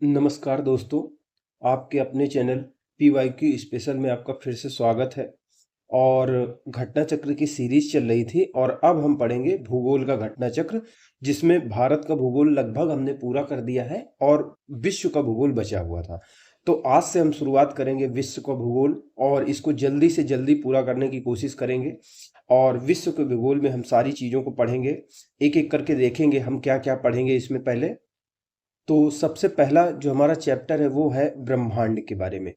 नमस्कार दोस्तों, आपके अपने चैनल PYQ स्पेशल में आपका फिर से स्वागत है। और घटना चक्र की सीरीज चल रही थी और अब हम पढ़ेंगे भूगोल का घटना चक्र, जिसमें भारत का भूगोल लगभग हमने पूरा कर दिया है और विश्व का भूगोल बचा हुआ था। तो आज से हम शुरुआत करेंगे विश्व का भूगोल और इसको जल्दी से जल्दी पूरा करने की कोशिश करेंगे। और विश्व के भूगोल में हम सारी चीज़ों को पढ़ेंगे, एक एक करके देखेंगे हम क्या क्या पढ़ेंगे इसमें। पहले तो सबसे पहला जो हमारा चैप्टर है वो है ब्रह्मांड के बारे में,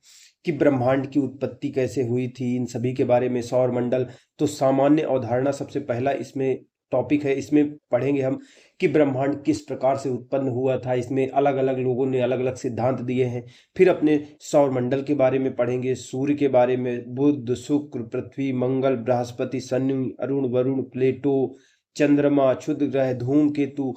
कि ब्रह्मांड की उत्पत्ति कैसे हुई थी, इन सभी के बारे में, सौर मंडल। तो सामान्य अवधारणा सबसे पहला इसमें टॉपिक है। इसमें पढ़ेंगे हम कि ब्रह्मांड किस प्रकार से उत्पन्न हुआ था। इसमें अलग अलग लोगों ने अलग अलग सिद्धांत दिए हैं। फिर अपने सौर मंडल के बारे में पढ़ेंगे, सूर्य के बारे में, बुध, शुक्र, पृथ्वी, मंगल, बृहस्पति, शनि, अरुण, वरुण, प्लेटो, चंद्रमा, क्षुद्र ग्रह, धूमकेतु,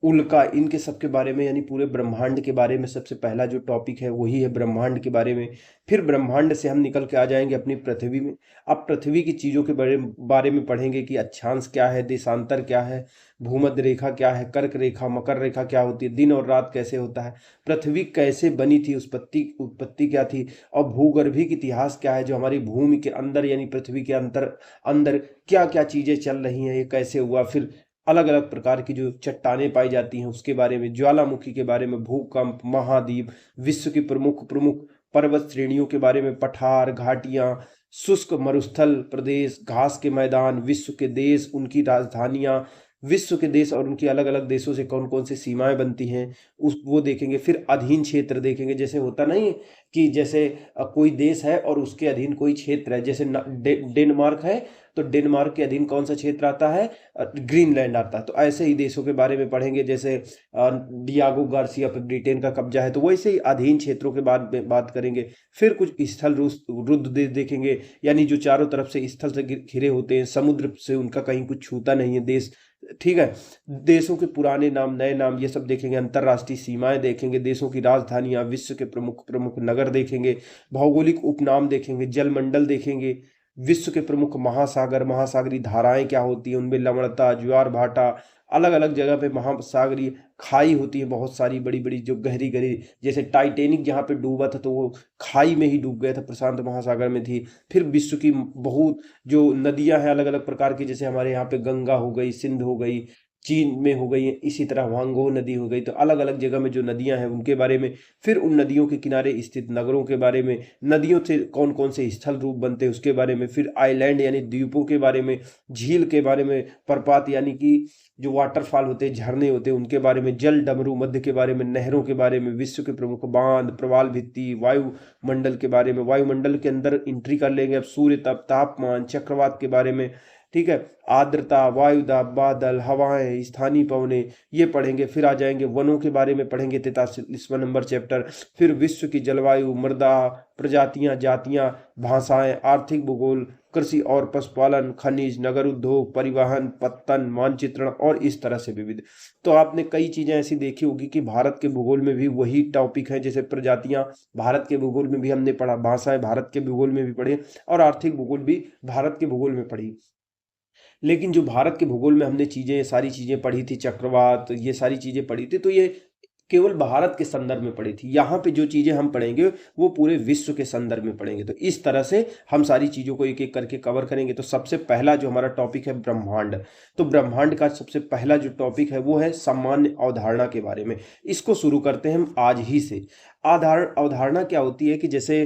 उल्का, इनके सब के बारे में, यानी पूरे ब्रह्मांड के बारे में सबसे पहला जो टॉपिक है वही है ब्रह्मांड के बारे में। फिर ब्रह्मांड से हम निकल के आ जाएंगे अपनी पृथ्वी में। अब पृथ्वी की चीज़ों के बारे में पढ़ेंगे कि अक्षांश क्या है, देशांतर क्या है, भूमध्य रेखा क्या है, कर्क रेखा, मकर रेखा क्या होती है, दिन और रात कैसे होता है, पृथ्वी कैसे बनी थी, उत्पत्ति उत्पत्ति क्या थी, और भूगर्भिक इतिहास क्या है, जो हमारी भूमि के अंदर यानी पृथ्वी के अंदर अंदर क्या क्या चीज़ें चल रही हैं, ये कैसे हुआ। फिर अलग अलग प्रकार की जो चट्टानें पाई जाती हैं उसके बारे में, ज्वालामुखी के बारे में, भूकंप, महाद्वीप, विश्व की प्रमुख प्रमुख पर्वत श्रेणियों के बारे में, पठार, घाटियां, शुष्क मरुस्थल प्रदेश, घास के मैदान, विश्व के देश, उनकी राजधानियां, विश्व के देश और उनकी अलग अलग देशों से कौन कौन सी सीमाएं बनती हैं उस वो देखेंगे। फिर अधीन क्षेत्र देखेंगे, जैसे होता नहीं कि जैसे कोई देश है और उसके अधीन कोई क्षेत्र है, जैसे डेनमार्क है तो डेनमार्क के अधीन कौन सा क्षेत्र आता है, ग्रीनलैंड आता है। तो ऐसे ही देशों के बारे में पढ़ेंगे, जैसे डियागो गार्सिया पे ब्रिटेन का कब्जा है, तो वैसे ही अधीन क्षेत्रों के बात करेंगे। फिर कुछ स्थल रुद्ध देश देखेंगे, यानी जो चारों तरफ से स्थल से घिरे होते हैं, समुद्र से उनका कहीं कुछ छूता नहीं है देश। ठीक है, देशों के पुराने नाम, नए नाम, ये सब देखेंगे। अंतर्राष्ट्रीय सीमाएं देखेंगे, देशों की राजधानियां, विश्व के प्रमुख प्रमुख नगर देखेंगे, भौगोलिक उपनाम देखेंगे, जलमंडल देखेंगे, विश्व के प्रमुख महासागर, महासागरीय धाराएं क्या होती हैं, उनमें लवणता, ज्वार भाटा, अलग अलग जगह पे महासागरीय खाई होती है, बहुत सारी बड़ी बड़ी जो गहरी गहरी, जैसे टाइटेनिक जहाँ पे डूबा था तो वो खाई में ही डूब गया था, प्रशांत महासागर में थी। फिर विश्व की बहुत जो नदियां हैं अलग अलग प्रकार की, जैसे हमारे यहाँ पे गंगा हो गई, सिंध हो गई, चीन में हो गई, इसी तरह वांगो नदी हो गई। तो अलग अलग जगह में जो नदियां हैं उनके बारे में, फिर उन नदियों के किनारे स्थित नगरों के बारे में, नदियों से कौन कौन से स्थल रूप बनते हैं उसके बारे में, फिर आइलैंड यानी द्वीपों के बारे में, झील के बारे में, प्रपात यानी कि जो वाटरफॉल होते हैं, झरने होते हैं, उनके बारे में, जल डमरू मध्य के बारे में, नहरों के बारे में, विश्व के प्रमुख बांध, प्रवाल भित्ति, वायुमंडल के बारे में, वायुमंडल के अंदर एंट्री कर लेंगे अब, सूर्य तप, तापमान, चक्रवात के बारे में। ठीक है, आर्द्रता, वायुदाब, बादल, हवाएं, स्थानीय पवने, ये पढ़ेंगे। फिर आ जाएंगे वनों के बारे में पढ़ेंगे, 43वां नंबर चैप्टर। फिर विश्व की जलवायु, मृदा, प्रजातियां, जातियां, भाषाएं, आर्थिक भूगोल, कृषि और पशुपालन, खनिज, नगर उद्योग, परिवहन, पत्तन, मानचित्रण और इस तरह से विविध। तो आपने कई चीजें ऐसी देखी होगी कि भारत के भूगोल में भी वही टॉपिक है, जैसे प्रजातियां भारत के भूगोल में भी हमने पढ़ा, भाषाएं भारत के भूगोल में भी पढ़ी और आर्थिक भूगोल भी भारत के भूगोल में पढ़ी। लेकिन जो भारत के भूगोल में हमने चीज़ें, सारी चीज़ें पढ़ी थी, चक्रवात, ये सारी चीज़ें पढ़ी थी, तो ये केवल भारत के संदर्भ में पढ़ी थी। यहाँ पे जो चीज़ें हम पढ़ेंगे वो पूरे विश्व के संदर्भ में पढ़ेंगे। तो इस तरह से हम सारी चीज़ों को एक एक करके कवर करेंगे। तो सबसे पहला जो हमारा टॉपिक है ब्रह्मांड। तो ब्रह्मांड का सबसे पहला जो टॉपिक है वो है सामान्य अवधारणा के बारे में। इसको शुरू करते हैं हम आज ही से। अवधारणा क्या होती है कि जैसे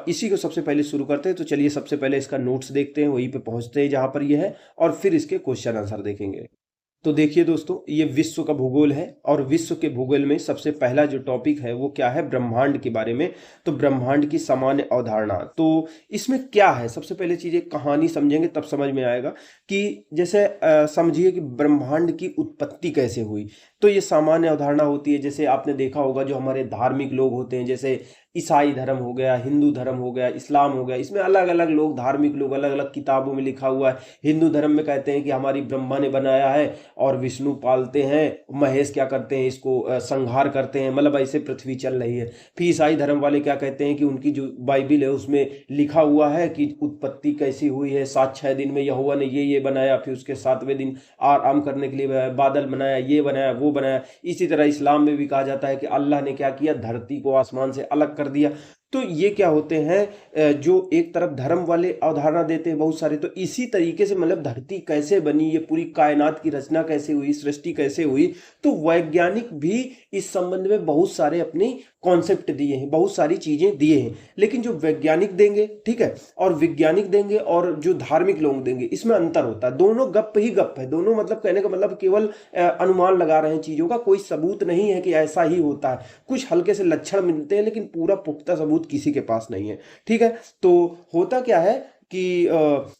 इसी को सबसे पहले शुरू करते हैं। तो चलिए सबसे पहले इसका नोट्स देखते हैं, वहीं पे पहुंचते हैं जहां पर ये है, और फिर इसके क्वेश्चन आंसर देखेंगे। तो देखिए दोस्तों, ये विश्व का भूगोल है और विश्व के भूगोल में सबसे पहला जो टॉपिक है वो क्या है, ब्रह्मांड के बारे में। तो ब्रह्मांड की सामान्य अवधारणा, तो इसमें क्या है, सबसे पहले चीज एक कहानी समझेंगे तब समझ में आएगा कि जैसे समझिए कि ब्रह्मांड की उत्पत्ति कैसे हुई। तो ये सामान्य अवधारणा होती है। जैसे आपने देखा होगा जो हमारे धार्मिक लोग होते हैं, जैसे ईसाई धर्म हो गया, हिंदू धर्म हो गया, इस्लाम हो गया, इसमें अलग अलग लोग, धार्मिक लोग, अलग अलग किताबों में लिखा हुआ है। हिंदू धर्म में कहते हैं कि हमारी ब्रह्मा ने बनाया है, और विष्णु पालते हैं, महेश क्या करते हैं, इसको संहार करते हैं, मतलब ऐसे पृथ्वी चल रही है। फिर ईसाई धर्म वाले क्या कहते हैं कि उनकी जो बाइबिल है उसमें लिखा हुआ है कि उत्पत्ति कैसी हुई है, 7-6 दिन में यहोवा ने ये बनाया, फिर उसके 7वें दिन आराम करने के लिए बादल बनाया, ये बनाया, वो बनाया। इसी तरह इस्लाम में भी कहा जाता है कि अल्लाह ने क्या किया, धरती को आसमान से अलग कर दिया। तो ये क्या होते हैं, जो एक तरफ धर्म वाले अवधारणा देते हैं बहुत सारे, तो इसी तरीके से मतलब धरती कैसे बनी, ये पूरी कायनात की रचना कैसे हुई, सृष्टि कैसे हुई, तो वैज्ञानिक भी इस संबंध में बहुत सारे अपनी कॉन्सेप्ट दिए हैं, बहुत सारी चीजें दिए हैं। लेकिन जो वैज्ञानिक देंगे, ठीक है, और वैज्ञानिक देंगे और जो धार्मिक लोग देंगे, इसमें अंतर होता है। दोनों गप ही गप है, दोनों मतलब कहने का मतलब केवल अनुमान लगा रहे हैं चीजों का, कोई सबूत नहीं है कि ऐसा ही होता है। कुछ हल्के से लक्षण मिलते हैं लेकिन पूरा पुख्ता सबूत किसी के पास नहीं है, ठीक है। तो होता क्या है कि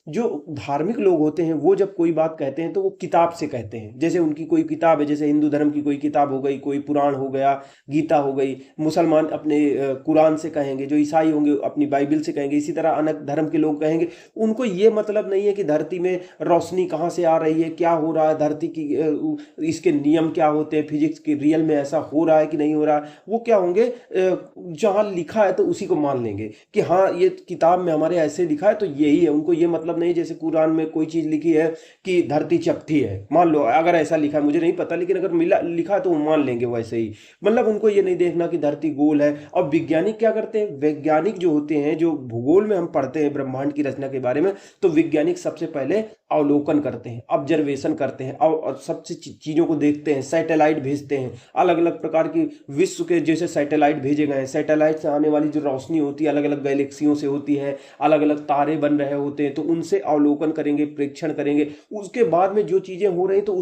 जो धार्मिक लोग होते हैं वो जब कोई बात कहते हैं तो वो किताब से कहते हैं। जैसे उनकी कोई किताब है, जैसे हिंदू धर्म की कोई किताब हो गई, कोई पुराण हो गया, गीता हो गई, मुसलमान अपने कुरान से कहेंगे, जो ईसाई होंगे अपनी बाइबिल से कहेंगे, इसी तरह अन्य धर्म के लोग कहेंगे। उनको ये मतलब नहीं है कि धरती में रोशनी कहाँ से आ रही है, क्या हो रहा है, धरती की इसके नियम क्या होते हैं, फिजिक्स के रियल में ऐसा हो रहा है कि नहीं हो रहा है। वो क्या होंगे, जहाँ लिखा है तो उसी को मान लेंगे कि हाँ ये किताब में हमारे ऐसे लिखा है तो यही है। उनको ये मतलब नहीं, जैसे कुरान में कोई चीज लिखी है कि धरती चपटी है, मान लो अगर ऐसा लिखा है, मुझे नहीं पता, लेकिन अगर मिला लिखा है तो वो मान लेंगे वैसे ही। मतलब उनको ये नहीं देखना कि धरती गोल है। और वैज्ञानिक क्या करते हैं, वैज्ञानिक जो होते हैं, जो भूगोल में हम पढ़ते हैं ब्रह्मांड की रचना के बारे में, तो वैज्ञानिक सबसे पहले अवलोकन करते हैं, ऑब्जर्वेशन करते हैं और सबसे चीजों को देखते हैं, सैटेलाइट भेजते हैं, अलग अलग प्रकार की विश्व के जैसे सैटेलाइट भेजे गए हैं। सैटेलाइट से आने वाली जो रोशनी होती है अलग अलग गैलेक्सियों से होती है, अलग अलग तारे बन रहे होते हैं, तो उनसे अवलोकन करेंगे, प्रेक्षण करेंगे। उसके बाद में जो चीजें हो रही तो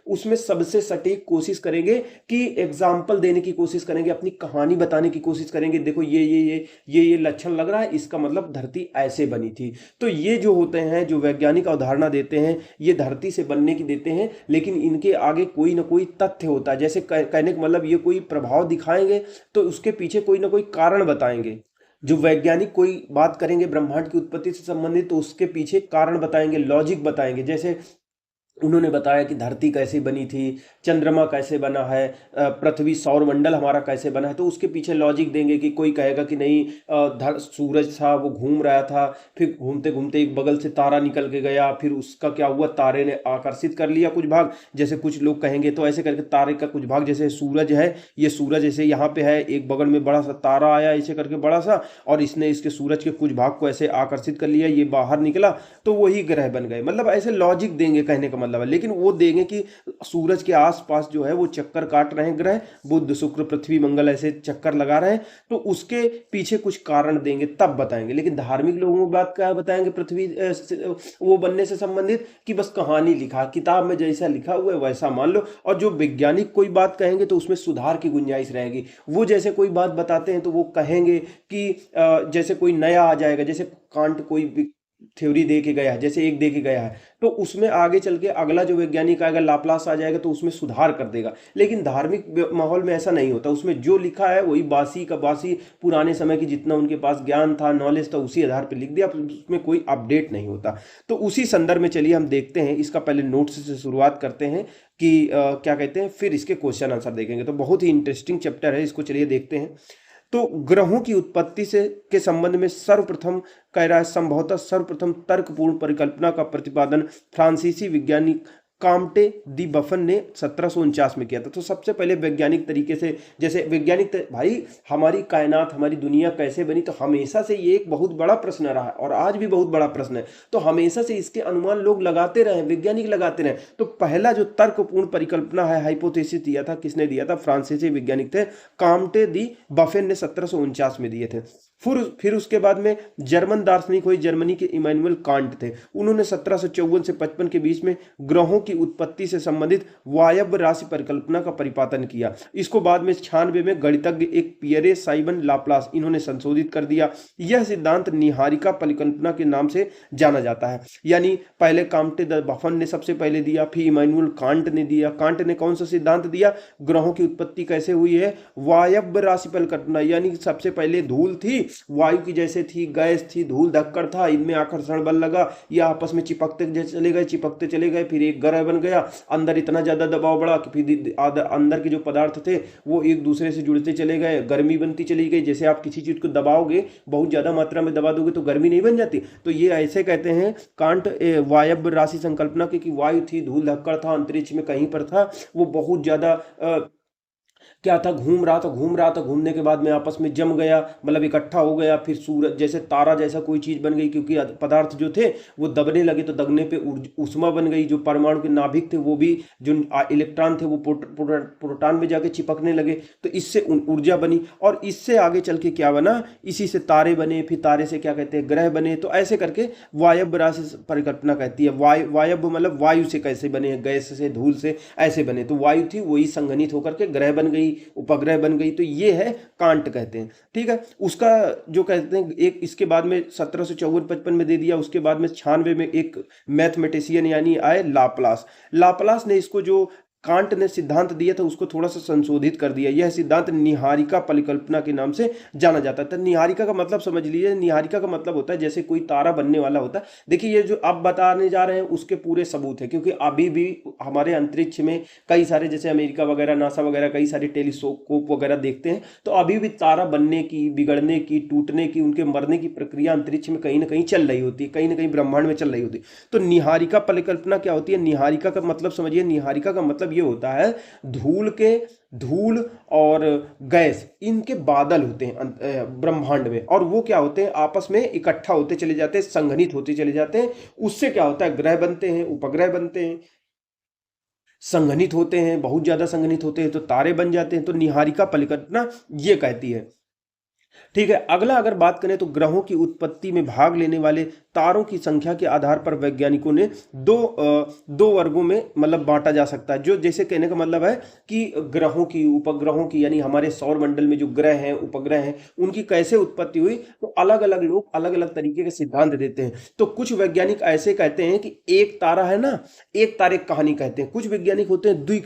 उसमें सबसे सटीक कोशिश करेंगे कि एग्जाम्पल देने की कोशिश करेंगे, अपनी कहानी बताने की कोशिश करेंगे, देखो ये लक्षण लग रहा है, इसका मतलब धरती ऐसे बनी थी। तो ये जो होते हैं, जो वैज्ञानिक अवधारणा देते हैं, ये धरती से बनने की देते हैं, लेकिन इनके आगे कोई ना कोई तथ्य होता है। जैसे कहने का मतलब ये कोई प्रभाव दिखाएंगे तो उसके पीछे कोई ना कोई कारण बताएंगे। जो वैज्ञानिक कोई बात करेंगे ब्रह्मांड की उत्पत्ति से संबंधित, तो उसके पीछे कारण बताएंगे, लॉजिक बताएंगे। जैसे उन्होंने बताया कि धरती कैसे बनी थी, चंद्रमा कैसे बना है, पृथ्वी सौरमंडल हमारा कैसे बना है, तो उसके पीछे लॉजिक देंगे। कि कोई कहेगा कि नहीं, सूरज था वो घूम रहा था, फिर घूमते घूमते एक बगल से तारा निकल के गया, फिर उसका क्या हुआ, तारे ने आकर्षित कर लिया कुछ भाग। जैसे कुछ लोग कहेंगे तो ऐसे करके तारे का कुछ भाग, जैसे सूरज है, ये सूरज ऐसे यहाँ पे है, एक बगल में बड़ा सा तारा आया ऐसे करके बड़ा सा, और इसने इसके सूरज के कुछ भाग को ऐसे आकर्षित कर लिया, ये बाहर निकला तो वही ग्रह बन गए। मतलब ऐसे लॉजिक देंगे कहने का मतलब है। लेकिन वो देंगे कि सूरज के आसपास जो है वो चक्कर काट रहे हैं ग्रह, बुध शुक्र पृथ्वी मंगल ऐसे चक्कर लगा रहे हैं, तो उसके पीछे कुछ कारण देंगे, तब बताएंगे। लेकिन धार्मिक लोगों की बात क्या बताएंगे, पृथ्वी वो बनने से संबंधित कि बस कहानी लिखा, किताब में जैसा लिखा हुआ है वैसा मान लो। और जो वैज्ञानिक कोई बात कहेंगे तो उसमें सुधार की गुंजाइश रहेगी। वो जैसे कोई बात बताते हैं तो वो कहेंगे कि जैसे कोई नया आ जाएगा, जैसे कांट कोई थ्योरी दे के गया है, जैसे एक दे के गया है, तो उसमें आगे चल के अगला जो वैज्ञानिक आएगा, लाप्लास आ जाएगा, तो उसमें सुधार कर देगा। लेकिन धार्मिक माहौल में ऐसा नहीं होता, उसमें जो लिखा है वही बासी का बासी, पुराने समय की जितना उनके पास ज्ञान था, नॉलेज था, उसी आधार पर लिख दिया, उसमें कोई अपडेट नहीं होता। तो उसी संदर्भ में चलिए हम देखते हैं, इसका पहले नोट्स से शुरुआत करते हैं कि क्या कहते हैं, फिर इसके क्वेश्चन आंसर देखेंगे। तो बहुत ही इंटरेस्टिंग चैप्टर है, इसको चलिए देखते हैं। तो ग्रहों की उत्पत्ति से के संबंध में सर्वप्रथम कह रहा है, संभवतः सर्वप्रथम तर्कपूर्ण परिकल्पना का प्रतिपादन फ्रांसीसी वैज्ञानिक काम्टे दी बफन ने 1749 में किया था। तो सबसे पहले वैज्ञानिक तरीके से, जैसे वैज्ञानिक भाई हमारी कायनात, हमारी दुनिया कैसे बनी, तो हमेशा से ये एक बहुत बड़ा प्रश्न रहा है और आज भी बहुत बड़ा प्रश्न है। तो हमेशा से इसके अनुमान लोग लगाते रहे, वैज्ञानिक लगाते रहे। तो पहला जो तर्कपूर्ण परिकल्पना है, हाइपोथेसिस दिया था, किसने दिया था, फ्रांसीसी वैज्ञानिक थे काम्टे दी बफन ने 1749 में दिए थे। फिर उसके बाद में जर्मन दार्शनिक हुई, जर्मनी के इमैनुअल कांट थे। उन्होंने 1754 से 55 के बीच में ग्रहों की उत्पत्ति से संबंधित वायव्य राशि परिकल्पना का परिपालन किया। इसको बाद में 96 में गणितज्ञ एक पियरे साइमन लाप्लास, इन्होंने संशोधित कर दिया। यह सिद्धांत निहारिका परिकल्पना के नाम से जाना जाता है। यानी पहले काम्टे द बफन ने सबसे पहले दिया, फिर इमैनुअल कांट ने दिया। कांट ने कौन सा सिद्धांत दिया, ग्रहों की उत्पत्ति कैसे हुई है, वायव्य राशि परिकल्पना, यानी सबसे पहले धूल थी, वायु की जैसे थी, गैस थी, धूल धक्कड़ था, इनमें आकर्षण बल लगा, ये आपस में चिपकते चले गए, फिर एक ग्रह बन गया, अंदर इतना ज्यादा दबाव बढ़ा कि फिर अंदर के जो पदार्थ थे वो एक दूसरे से जुड़ते चले गए, गर्मी बनती चली गई। जैसे आप किसी चीज को दबाओगे, बहुत ज्यादा मात्रा में दबा दोगे तो गर्मी नहीं बन जाती, तो ये ऐसे कहते हैं कांट वायव्य राशि संकल्पना की, कि वायु थी, धूल धक्कड़ था, अंतरिक्ष में कहीं पर था, वो बहुत ज्यादा क्या था, घूम रहा था, घूमने के बाद में आपस में जम गया, मतलब इकट्ठा हो गया, फिर सूरज जैसे तारा जैसा कोई चीज बन गई, क्योंकि पदार्थ जो थे वो दबने लगे, तो दबने पे उष्मा बन गई, जो परमाणु के नाभिक थे वो भी, जो इलेक्ट्रॉन थे वो प्रोटॉन में जाके चिपकने लगे, तो इससे ऊर्जा बनी, और इससे आगे चल के क्या बना, इसी से तारे बने, फिर तारे से क्या कहते हैं, ग्रह बने। तो ऐसे करके वायव्य राशि परिकल्पना कहती है। वायव्य मतलब वायु से कैसे बने, गैस से, धूल से ऐसे बने, तो वायु थी वही संघनित होकर के ग्रह बन गई, उपग्रह बन गई, तो ये है कांट कहते हैं। ठीक है, उसका जो कहते हैं एक, इसके बाद में 1754-55 में दे दिया, उसके बाद में 96 में एक मैथमेटिशियन यानी आए लाप्लास। लाप्लास ने इसको जो कांट ने सिद्धांत दिया था उसको थोड़ा सा संशोधित कर दिया। यह सिद्धांत निहारिका परिकल्पना के नाम से जाना जाता है। तो निहारिका का मतलब समझ लीजिए, निहारिका का मतलब होता है जैसे कोई तारा बनने वाला होता है। देखिए ये जो अब बताने जा रहे हैं उसके पूरे सबूत है, क्योंकि अभी भी हमारे अंतरिक्ष में कई सारे, जैसे अमेरिका वगैरह, नासा वगैरह, कई सारे टेलीस्कोप वगैरह देखते हैं, तो अभी भी तारा बनने की, बिगड़ने की, टूटने की, उनके मरने की प्रक्रिया अंतरिक्ष में कहीं ना कहीं चल रही होती है, कहीं ना कहीं ब्रह्मांड में चल रही होती है। तो निहारिका परिकल्पना क्या होती है, निहारिका का मतलब समझिए, निहारिका का मतलब ये होता है धूल और गैस, इनके बादल होते हैं ब्रह्मांड में, और वो क्या होते हैं, आपस में इकट्ठा होते चले जाते हैं, संघनित होते चले जाते हैं। उससे क्या होता है, ग्रह बनते हैं, उपग्रह बनते हैं, संघनित होते हैं, बहुत ज्यादा संघनित होते हैं तो तारे बन जाते हैं। तो निहारिका परिकल्पना ये कहती है। ठीक है, अगला अगर बात करें तो ग्रहों की उत्पत्ति में भाग लेने वाले तारों की संख्या के आधार पर वैज्ञानिकों ने दो वर्गों में मतलब बांटा जा सकता है। जो जैसे कहने का मतलब है कि ग्रहों की, उपग्रहों की, यानी हमारे सौर मंडल में जो ग्रह हैं, उपग्रह हैं, उनकी कैसे उत्पत्ति हुई, तो अलग अलग लोग अलग अलग तरीके के सिद्धांत देते हैं। तो कुछ वैज्ञानिक ऐसे कहते हैं कि एक तारा है ना, एक तारे की कहानी कहते हैं। कुछ वैज्ञानिक होते हैं द्वि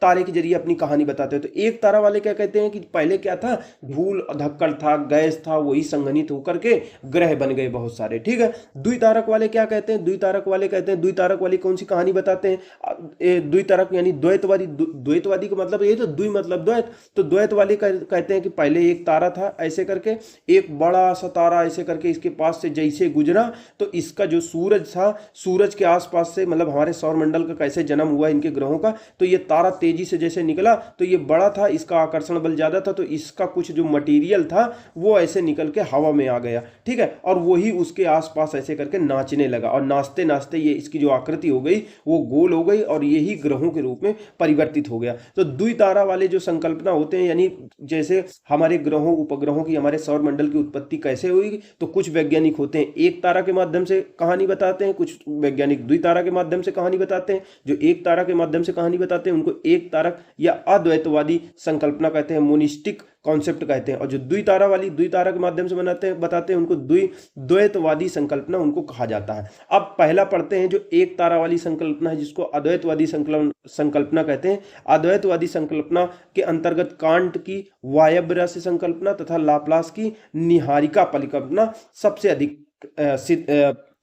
तारे के जरिए अपनी कहानी बताते हैं। तो एक तारा वाले क्या कहते हैं कि पहले क्या था, धूल धक्कड़ था, गैस था, वही संघनित होकर के ग्रह बन गए बहुत सारे। ठीक है, द्वितारक वाले क्या कहते हैं, द्वितारक वाले कहते हैं, द्वितारक वाली कौन सी कहानी बताते हैं, द्वितारक यानी द्वैतवादी। द्वैतवादी का मतलब ये तो द्वि मतलब द्वैत, तो द्वैत वाले कहते हैं कि पहले एक तारा था ऐसे करके, एक बड़ा सा तारा ऐसे करके इसके पास से जैसे गुजरा, तो इसका जो सूरज था, सूरज के आसपास से, मतलब हमारे सौर मंडल का कैसे जन्म हुआ इनके ग्रहों का, तो ये तारा तेजी से जैसे निकला, तो ये बड़ा था, इसका आकर्षण बल ज्यादा था, तो इसका कुछ जो मटेरियल था वो ऐसे निकल के हवा में आ गया। ठीक है, और वही उसके आसपास ऐसे करके नाचने लगा, और नाचते नाचते ये इसकी जो आकृति हो गई वो गोल हो गई, और यही ग्रहों के रूप में परिवर्तित हो गया। तो द्वितारा वाले जो संकल्पना होते हैं, यानी जैसे हमारे ग्रहों, उपग्रहों की, हमारे सौर मंडल की उत्पत्ति कैसे हुई, तो कुछ वैज्ञानिक होते हैं एक तारा के माध्यम से कहानी बताते हैं, कुछ वैज्ञानिक द्वितारा के माध्यम से कहानी बताते हैं। जो एक तारा के माध्यम से कहानी बताते हैं उनको एक तारक या अद्वैतवादी संकल्पना कहते हैं, मोनिस्टिक कॉन्सेप्ट कहते हैं। और जो द्वितारा वाली, द्वितारा के माध्यम से बताते हैं उनको द्वैतवादी संकल्पना उनको कहा जाता है। अब पहला पढ़ते हैं जो एक तारा वाली संकल्पना है, जिसको अद्वैतवादी संकल्पना कहते हैं। अद्वैतवादी संकल्पना के अंतर्गत कांट की वायव्य राशि संकल्पना तथा लाप्लास की निहारिका परिकल्पना सबसे अधिक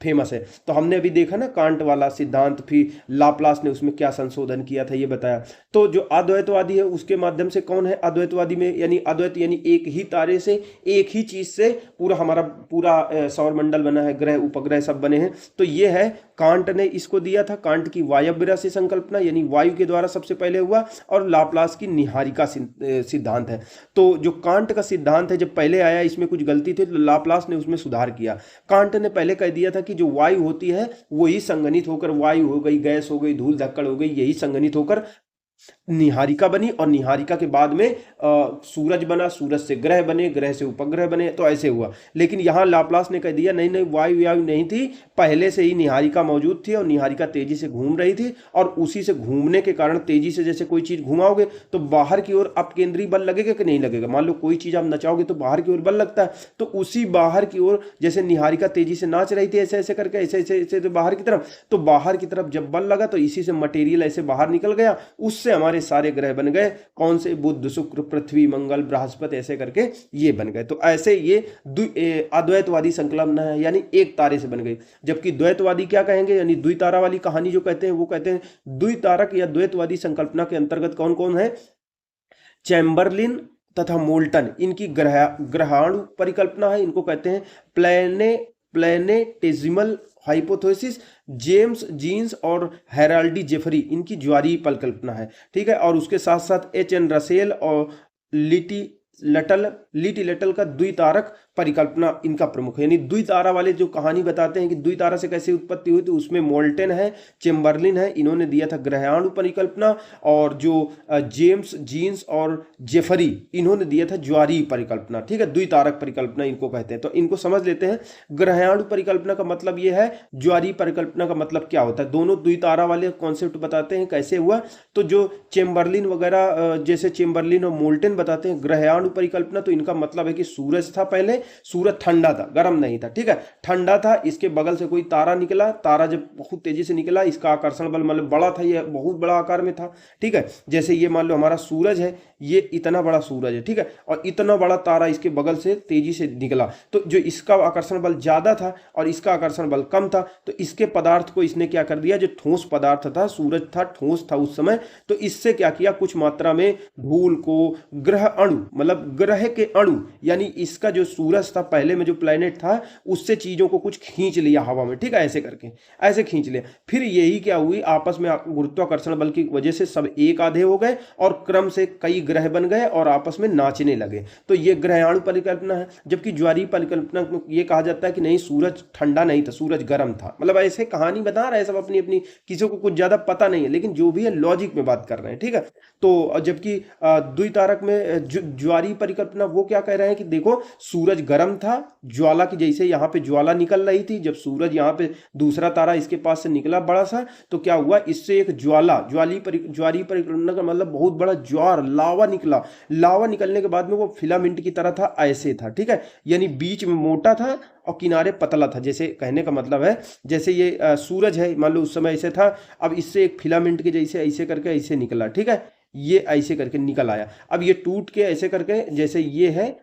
फेमस है। तो हमने अभी देखा ना कांट वाला सिद्धांत, फिर लाप्लास ने उसमें क्या संशोधन किया था ये बताया। तो जो अद्वैतवादी है उसके माध्यम से कौन है अद्वैतवादी में, यानी अद्वैत यानी एक ही तारे से, एक ही चीज से हमारा पूरा सौर मंडल बना है, ग्रह उपग्रह सब बने हैं। तो ये है, कांट ने इसको दिया था, कांट की वायव्य राशि संकल्पना यानी वायु के द्वारा सबसे पहले हुआ, और लाप्लास की निहारिका सिद्धांत है। तो जो कांट का सिद्धांत है जब पहले आया, इसमें कुछ गलती थी तो लाप्लास ने उसमें सुधार किया। कांट ने पहले कह दिया था कि जो वायु होती है वही संघनित होकर, वायु हो गई, गैस हो गई, धूल धक्कड़ हो गई, यही संघनित होकर निहारिका बनी, और निहारिका के बाद में सूरज बना, सूरज से ग्रह बने, ग्रह से उपग्रह बने, तो ऐसे हुआ। लेकिन यहां लाप्लास ने कह दिया नहीं नहीं, वायु नहीं थी, पहले से ही निहारिका मौजूद थी, और निहारिका तेजी से घूम रही थी, और उसी से घूमने के कारण, तेजी से जैसे कोई चीज घुमाओगे तो बाहर की ओर अब केंद्रीय बल लगेगा कि नहीं लगेगा। मान लो कोई चीज आप नचाओगे तो बाहर की ओर बल लगता है, तो उसी बाहर की ओर जैसे निहारिका तेजी से नाच रही थी ऐसे ऐसे करके, ऐसे ऐसे ऐसे तो बाहर की तरफ, तो बाहर की तरफ जब बल लगा तो इसी से मटेरियल ऐसे बाहर निकल गया, उससे उससे हमारे सारे ग्रह बन गए। कौन से? बुध, शुक्र, पृथ्वी, मंगल, बृहस्पति, ऐसे करके ये बन गए। तो ऐसे ये अद्वैतवादी संकल्पना है, यानी एक तारे से बन गई। जबकि द्वैतवादी क्या कहेंगे, यानी द्वितारा वाली कहानी जो कहते हैं, वो कहते हैं द्वितारक या द्वैतवादी संकल्पना के अंतर्गत कौन कौन है? चैम्बरलिन तथा मोल्टन, इनकी ग्रहाणु परिकल्पना है। इनको कहते हैं प्लेनेटेजिमल हाइपोथेसिस। जेम्स जीन्स और हेराल्डी जेफरी, इनकी ज्वारीय परिकल्पना है। ठीक है। और उसके साथ साथ एच.एन. रसेल और लीटी लटल का द्वितारक परिकल्पना इनका प्रमुख है। यानी द्वितारा वाले जो कहानी बताते हैं कि द्वितारा से कैसे उत्पत्ति हुई, तो उसमें मोल्टन है, चेम्बरलिन है, इन्होंने दिया था ग्रहाणु परिकल्पना। और जो जेम्स जीन्स और जेफरी, इन्होंने दिया था ज्वारीय परिकल्पना। ठीक है। द्वितारक परिकल्पना इनको कहते हैं। तो इनको समझ लेते हैं। ग्रहाणु परिकल्पना का मतलब यह है, ज्वारीय परिकल्पना का मतलब क्या होता है। दोनों द्वितारा वाले कॉन्सेप्ट बताते हैं कैसे हुआ। तो जो चेम्बरलिन वगैरह, जैसे चेम्बरलिन और मोल्टन बताते हैं ग्रहाणु परिकल्पना, तो इनका मतलब है कि सूरज था पहले, सूरज ठंडा था, गर्म नहीं था। ठीक है। ठंडा था, इसके बगल से कोई तारा निकला, तारा जब बहुत तेजी से निकला, इसका आकर्षण बल मतलब बड़ा था, ये बहुत बड़ा आकार में था। ठीक है। जैसे ये मान लो हमारा सूरज है, ये इतना बड़ा सूरज है। ठीक है। और इतना बड़ा तारा इसके बगल से तेजी से निकला, तो जो इसका आकर्षण बल ज्यादा था और इसका आकर्षण बल कम था, तो इसके पदार्थ को इसने क्या कर दिया, जो ठोस पदार्थ था, सूरज था, ठोस था उस समय, तो इससे क्या किया, कुछ मात्रा में धूल को, ग्रह अणु मतलब ग्रह के अणु, यानी इसका जो सूरज था पहले में, जो प्लैनेट था, उससे चीजों को कुछ खींच लिया हवा में। ठीक है। ऐसे करके ऐसे खींच लिया। फिर यही क्या हुई, आपस में गुरुत्वाकर्षण बल की वजह से सब एक आधे हो गए और क्रम से कई ग्रह बन गए और आपस में नाचने लगे। तो ये ग्रहाणु परिकल्पना है। जबकि ज्वारीय परिकल्पना में ये कहा जाता है कि नहीं, सूरज ठंडा नहीं था, सूरज गर्म था। मतलब ऐसे कहानी बता रहे हैं सब अपनी अपनी, किसी को कुछ ज्यादा पता नहीं है, लेकिन जो भी है लॉजिक में बात कर रहे हैं। ठीक है। तो जबकि द्वितारक में ज्वारीय परिकल्पना वो क्या कह रहे हैं कि देखो, सूरज गर्म था, ज्वाला की जैसे यहाँ पे ज्वाला निकल रही थी, जब सूरज यहाँ पे दूसरा तारा इसके पास से निकला बड़ा सा, तो क्या हुआ, इससे एक ज्वारीय परिकल्पना का मतलब बहुत बड़ा ज्वार, लावा निकला। लावा निकलने के बाद में वो फिलामेंट की तरह था, ऐसे था। ठीक है। यानी बीच में मोटा था और किनारे पतला था। जैसे कहने का मतलब है, जैसे ये सूरज है, मान लो उस समय ऐसे था, अब इससे एक फिलामेंट के जैसे ऐसे करके ऐसे निकला। ठीक है। ये ऐसे करके निकल आया, अब ये टूट के ऐसे करके, जैसे ये है,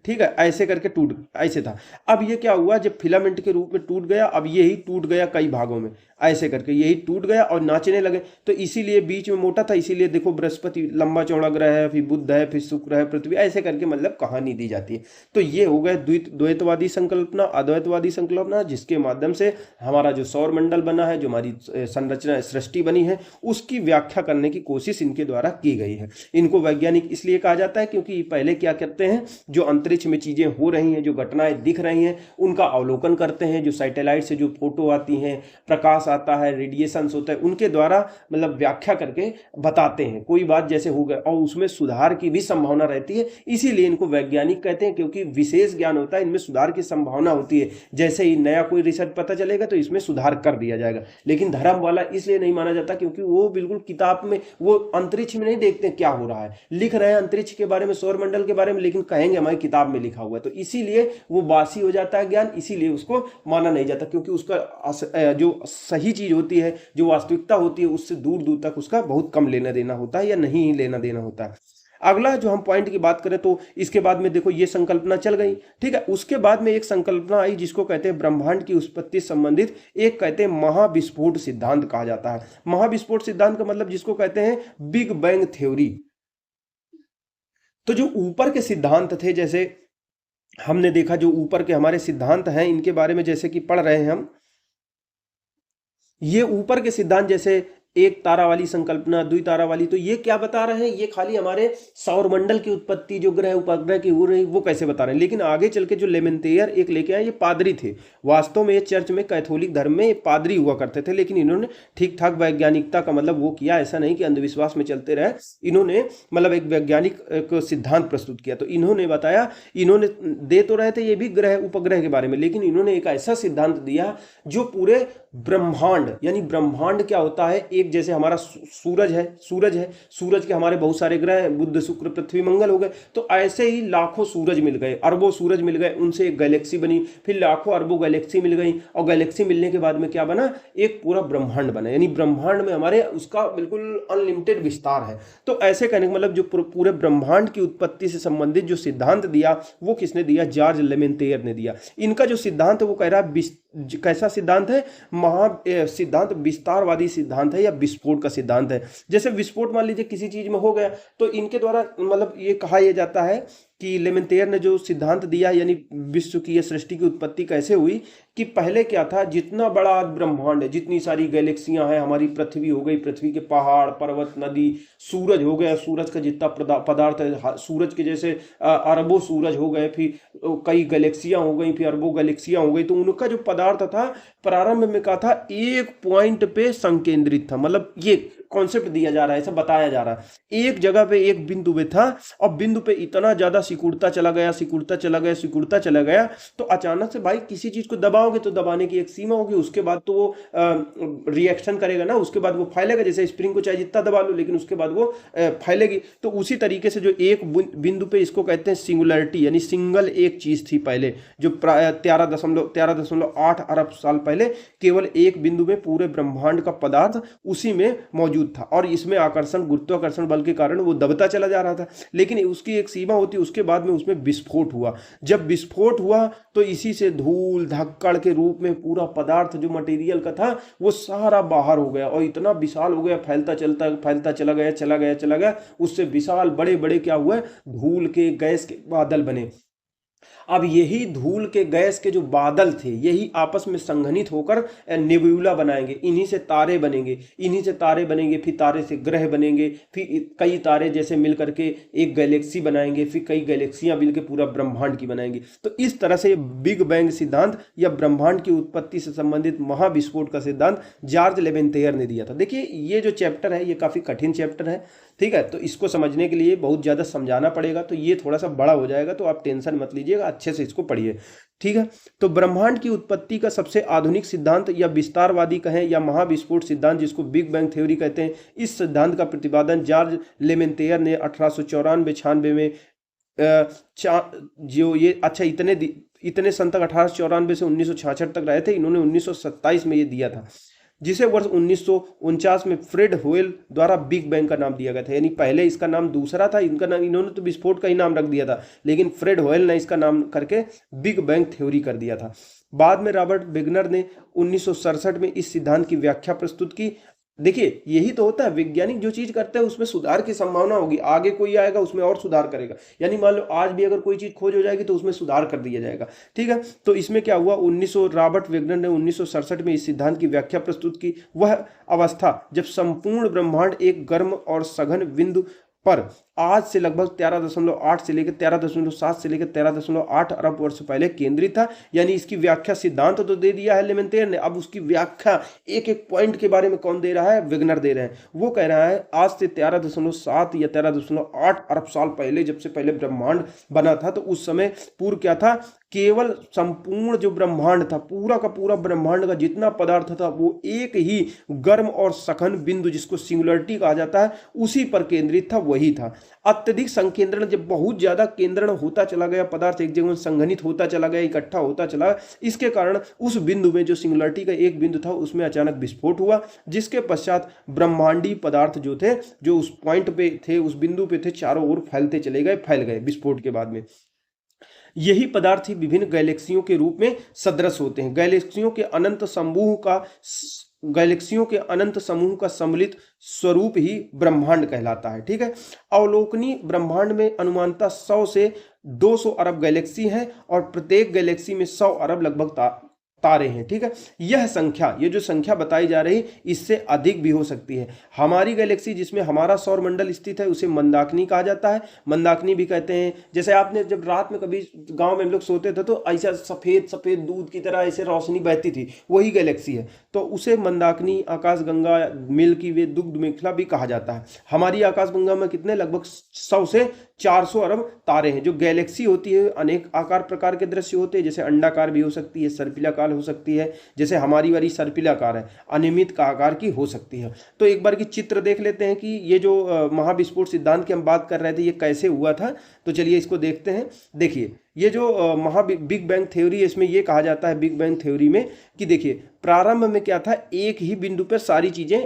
ठीक है, ऐसे करके टूट, ऐसे था। अब ये क्या हुआ, जब फिलामेंट के रूप में टूट गया, अब यही टूट गया कई भागों में, ऐसे करके यही टूट गया और नाचने लगे। तो इसीलिए बीच में मोटा था, इसीलिए देखो बृहस्पति लंबा चौड़ा ग्रह है, फिर बुध है, फिर शुक्र है, पृथ्वी, ऐसे करके मतलब कहानी दी जाती है। तो ये हो गए द्वैतवादी संकल्पना, अद्वैतवादी संकल्पना, जिसके माध्यम से हमारा जो सौर मंडल बना है, जो हमारी संरचना सृष्टि बनी है, उसकी व्याख्या करने की कोशिश इनके द्वारा की गई है। इनको वैज्ञानिक इसलिए कहा जाता है क्योंकि पहले क्या करते हैं, जो अंतरिक्ष में चीजें हो रही हैं, जो घटनाएं दिख रही हैं, उनका अवलोकन करते हैं। जो सैटेलाइट से जो फोटो आती हैं, प्रकाश आता है, रेडिएशंस होता है, उनके द्वारा मतलब व्याख्या करके बताते हैं कोई बात जैसे हो गया, और उसमें सुधार की भी संभावना रहती है। इसीलिए इनको वैज्ञानिक कहते हैं, क्योंकि विशेष ज्ञान होता है, इनमें सुधार की संभावना होती है। जैसे ही नया कोई रिसर्च पता चलेगा तो इसमें सुधार कर दिया जाएगा। लेकिन धर्म वाला इसलिए नहीं माना जाता क्योंकि वो बिल्कुल किताब में, वो अंतरिक्ष में नहीं देखते क्या हो रहा है, लिख रहे हैं अंतरिक्ष के बारे में, सौर मंडल के बारे में, लेकिन कहेंगे हमारी किताब में लिखा हुआ है, तो इसीलिए वो बासी हो जाता है ज्ञान, इसीलिए उसको माना नहीं जाता। क्योंकि उसका जो सही चीज होती है, जो वास्तविकता होती है, उससे दूर दूर तक उसका बहुत कम लेना देना होता है या नहीं ही लेना देना होता है। अगला जो हम पॉइंट की बात करें, तो इसके बाद में देखो ये संकल्पना चल गई। ठीक है। उसके बाद में एक संकल्पना आई जिसको कहते हैं ब्रह्मांड की उत्पत्ति संबंधित, एक कहते हैं महाविस्फोट सिद्धांत कहा जाता है। महाविस्फोट सिद्धांत का मतलब जिसको कहते हैं बिग बैंग थ्योरी। तो जो ऊपर के सिद्धांत थे, जैसे हमने देखा जो ऊपर के हमारे सिद्धांत हैं, इनके बारे में जैसे कि पढ़ रहे हैं हम, ये ऊपर के सिद्धांत जैसे एक तारा वाली संकल्पना, द्वि तारा वाली, तो ये क्या बता रहे हैं, ये खाली हमारे सौर मंडल की उत्पत्ति, जो ग्रह उपग्रह की हो रही, वो कैसे बता रहे हैं। लेकिन आगे चल के जो लेमेंतेयर एक लेके आए, ये पादरी थे। वास्तव में ये चर्च में, कैथोलिक धर्म में ये पादरी हुआ करते थे, लेकिन इन्होंने ठीक ठाक वैज्ञानिकता का मतलब वो किया, ऐसा नहीं कि अंधविश्वास में चलते रहे। इन्होंने मतलब एक वैज्ञानिक सिद्धांत प्रस्तुत किया। तो इन्होंने बताया, इन्होंने दे तो रहे थे ये भी ग्रह उपग्रह के बारे में, लेकिन इन्होंने एक ऐसा सिद्धांत दिया जो पूरे ब्रह्मांड यानी ब्रह्मांड क्या होता है, एक जैसे हमारा सूरज है, सूरज के हमारे बहुत सारे ग्रह हैं, बुध शुक्र पृथ्वी मंगल हो गए, तो ऐसे ही लाखों सूरज मिल गए, अरबों सूरज मिल गए, उनसे एक गैलेक्सी बनी, फिर लाखों अरबों गैलेक्सी मिल गई, और गैलेक्सी मिलने के बाद में क्या बना, एक पूरा ब्रह्मांड बना। यानी ब्रह्मांड में हमारे उसका बिल्कुल अनलिमिटेड विस्तार है। तो ऐसे कहने का मतलब जो पूरे ब्रह्मांड की उत्पत्ति से संबंधित जो सिद्धांत दिया वो किसने दिया, जॉर्ज लेमेंतेयर ने दिया। इनका जो सिद्धांत है वो कह रहा है कैसा सिद्धांत है, सिद्धांत विस्तारवादी सिद्धांत है या विस्फोट का सिद्धांत है। जैसे विस्फोट मान लीजिए किसी चीज में हो गया, तो इनके द्वारा मतलब ये कहा यह जाता है कि लेमेंतेयर ने जो सिद्धांत दिया, यानी विश्व की सृष्टि की उत्पत्ति कैसे हुई, कि पहले क्या था, जितना बड़ा ब्रह्मांड है, जितनी सारी गैलेक्सियां हैं, हमारी पृथ्वी हो गई, पृथ्वी के पहाड़ पर्वत नदी, सूरज हो गया, सूरज का जितना पदार्थ है, सूरज के जैसे अरबों सूरज हो गए, फिर कई गैलेक्सियां हो गई, फिर अरबों गैलेक्सियां हो गई, तो उनका जो पदार्थ था प्रारंभ में कहा था एक पॉइंट पे संकेंद्रित था। मतलब ये कॉन्सेप्ट दिया जा रहा है, ऐसा बताया जा रहा है, एक जगह पे एक बिंदु पे था, और बिंदु पे इतना ज्यादा सिकुड़ता चला गया, सिकुड़ता चला गया, तो अचानक से भाई किसी चीज को दबाओगे तो दबाने की एक सीमा होगी, उसके बाद तो वो रिएक्शन करेगा ना, उसके बाद वो फैलेगा, जैसे स्प्रिंग को चाहे जितना दबा लो लेकिन उसके बाद वो फैलेगी। तो उसी तरीके से जो एक बिंदु पे, इसको कहते हैं सिंगुलरिटी, यानी सिंगल एक चीज थी पहले, जो 13.8 अरब साल पहले केवल एक बिंदु में पूरे ब्रह्मांड का पदार्थ उसी में मौजूद था, और इसमें आकर्षण गुरुत्वाकर्षण बल के कारण वो दबता चला जा रहा था, लेकिन उसकी एक सीमा होती, उसके बाद में उसमें विस्फोट हुआ। जब विस्फोट हुआ तो इसी से धूल धक्कड़ के रूप में पूरा पदार्थ जो मटेरियल का था वो सारा बाहर हो गया, और इतना विशाल हो गया, फैलता चला गया, उससे विशाल बड़े बड़े क्या हुए, धूल के गैस के बादल बने। अब यही धूल के गैस के जो बादल थे, यही आपस में संघनित होकर नेबुला बनाएंगे, इन्हीं से तारे बनेंगे, फिर तारे से ग्रह बनेंगे, फिर कई तारे जैसे मिल करके एक गैलेक्सी बनाएंगे, फिर कई गैलेक्सियां मिलकर पूरा ब्रह्मांड की बनाएंगी। तो इस तरह से बिग बैंग सिद्धांत या ब्रह्मांड की उत्पत्ति से संबंधित महाविस्फोट का सिद्धांत जॉर्ज लेवेंतेयर ने दिया था। देखिए ये जो चैप्टर है ये काफी कठिन चैप्टर है, ठीक है, तो इसको समझने के लिए बहुत ज्यादा समझाना पड़ेगा, तो ये थोड़ा सा बड़ा हो जाएगा, तो आप टेंशन मत लीजिएगा, अच्छे से इसको पढ़िए, ठीक है। तो ब्रह्मांड की उत्पत्ति का सबसे आधुनिक सिद्धांत या विस्तारवादी कहें या महाविस्फोट सिद्धांत, जिसको बिग बैंग थ्योरी कहते हैं, इस सिद्धांत का प्रतिपादन जॉर्ज लेमेंतेयर ने 1894-96 में जो ये अच्छा इतने सन तक 1894 से 1966 तक रहे थे, इन्होंने 1927 में ये दिया था, जिसे वर्ष 1949 में फ्रेड होयल द्वारा बिग बैंग का नाम दिया गया था। यानी पहले इसका नाम दूसरा था, इन्होंने तो विस्फोट का ही नाम रख दिया था, लेकिन फ्रेड होयल ने इसका नाम करके बिग बैंग थ्योरी कर दिया था। बाद में रॉबर्ट वेगनर ने 1967 में इस सिद्धांत की व्याख्या प्रस्तुत की। देखिए यही तो होता है, वैज्ञानिक जो चीज करते हैं उसमें सुधार की संभावना होगी, आगे कोई आएगा उसमें और सुधार करेगा, यानी मान लो आज भी अगर कोई चीज खोज हो जाएगी तो उसमें सुधार कर दिया जाएगा, ठीक है। तो इसमें क्या हुआ, रॉबर्ट वेगनर ने 1967 में इस सिद्धांत की व्याख्या प्रस्तुत की। वह अवस्था जब संपूर्ण ब्रह्मांड एक गर्म और सघन बिंदु पर आज से लगभग 13.8 से लेकर 13.7 से लेकर 13.8 अरब वर्ष पहले केंद्रित था। यानी इसकी व्याख्या सिद्धांत तो दे दिया है लेमेंतेयर ने, अब उसकी व्याख्या एक एक पॉइंट के बारे में कौन दे रहा है, वेगनर दे रहे हैं। वो कह रहा है आज से 13.7 या 13.8 अरब साल पहले, जब से पहले ब्रह्मांड बना था, तो उस समय पूर्व क्या था, केवल संपूर्ण जो ब्रह्मांड था, पूरा का पूरा ब्रह्मांड का जितना पदार्थ था वो एक ही गर्म और सघन बिंदु, जिसको सिंगुलरिटी कहा जाता है, उसी पर केंद्रित था, वही था। अत्यधिक संकेंद्रण, जब बहुत ज्यादा केंद्रण होता चला गया, पदार्थ एक जगह संघनित होता चला गया, इकट्ठा होता चला, इसके कारण उस बिंदु में जो सिंगुलरिटी का एक बिंदु था उसमें अचानक विस्फोट हुआ, जिसके पश्चात ब्रह्मांडीय पदार्थ जो थे, जो उस पॉइंट पे थे, उस बिंदु पे थे, चारों ओर फैलते चले गए, फैल गए विस्फोट के बाद में। यही पदार्थ ही विभिन्न गैलेक्सियों के रूप में सदृश होते हैं। गैलेक्सियों के अनंत समूह का सम्मिलित स्वरूप ही ब्रह्मांड कहलाता है, ठीक है। अवलोकनीय ब्रह्मांड में अनुमानतः 100 से 200 अरब गैलेक्सी हैं, और प्रत्येक गैलेक्सी में 100 अरब लगभग तारे हैं, ठीक है। यह संख्या, ये जो संख्या बताई जा रही, इससे अधिक भी हो सकती है। हमारी गैलेक्सी जिसमें हमारा सौर मंडल स्थित है उसे मंदाकिनी कहा जाता है, मंदाकिनी भी कहते हैं। जैसे आपने जब रात में कभी गांव में हम लोग सोते थे तो ऐसा सफेद सफेद दूध की तरह ऐसे रोशनी बहती थी, वही गैलेक्सी है, तो उसे मंदाकिनी, आकाशगंगा, मिल्की वे, दुग्ध मेखला भी कहा जाता है। हमारी आकाशगंगा में कितने, लगभग 100 से 400 अरब तारे हैं। जो गैलेक्सी होती है अनेक आकार प्रकार के दृश्य होते हैं, जैसे अंडाकार भी हो सकती है, सर्पिलाकार हो सकती है, जैसे हमारी वाली सर्पिलाकार है, अनियमित आकार की हो सकती है। तो एक बार की चित्र देख लेते हैं कि ये जो महाविस्फोट सिद्धांत की हम बात कर रहे थे ये कैसे हुआ था। तो चलिए इसको देखते हैं। देखिए ये जो बिग बैंग थ्योरी है, इसमें ये कहा जाता है बिग बैंग थ्योरी में कि देखिए प्रारंभ में क्या था, एक ही बिंदु पर सारी चीजें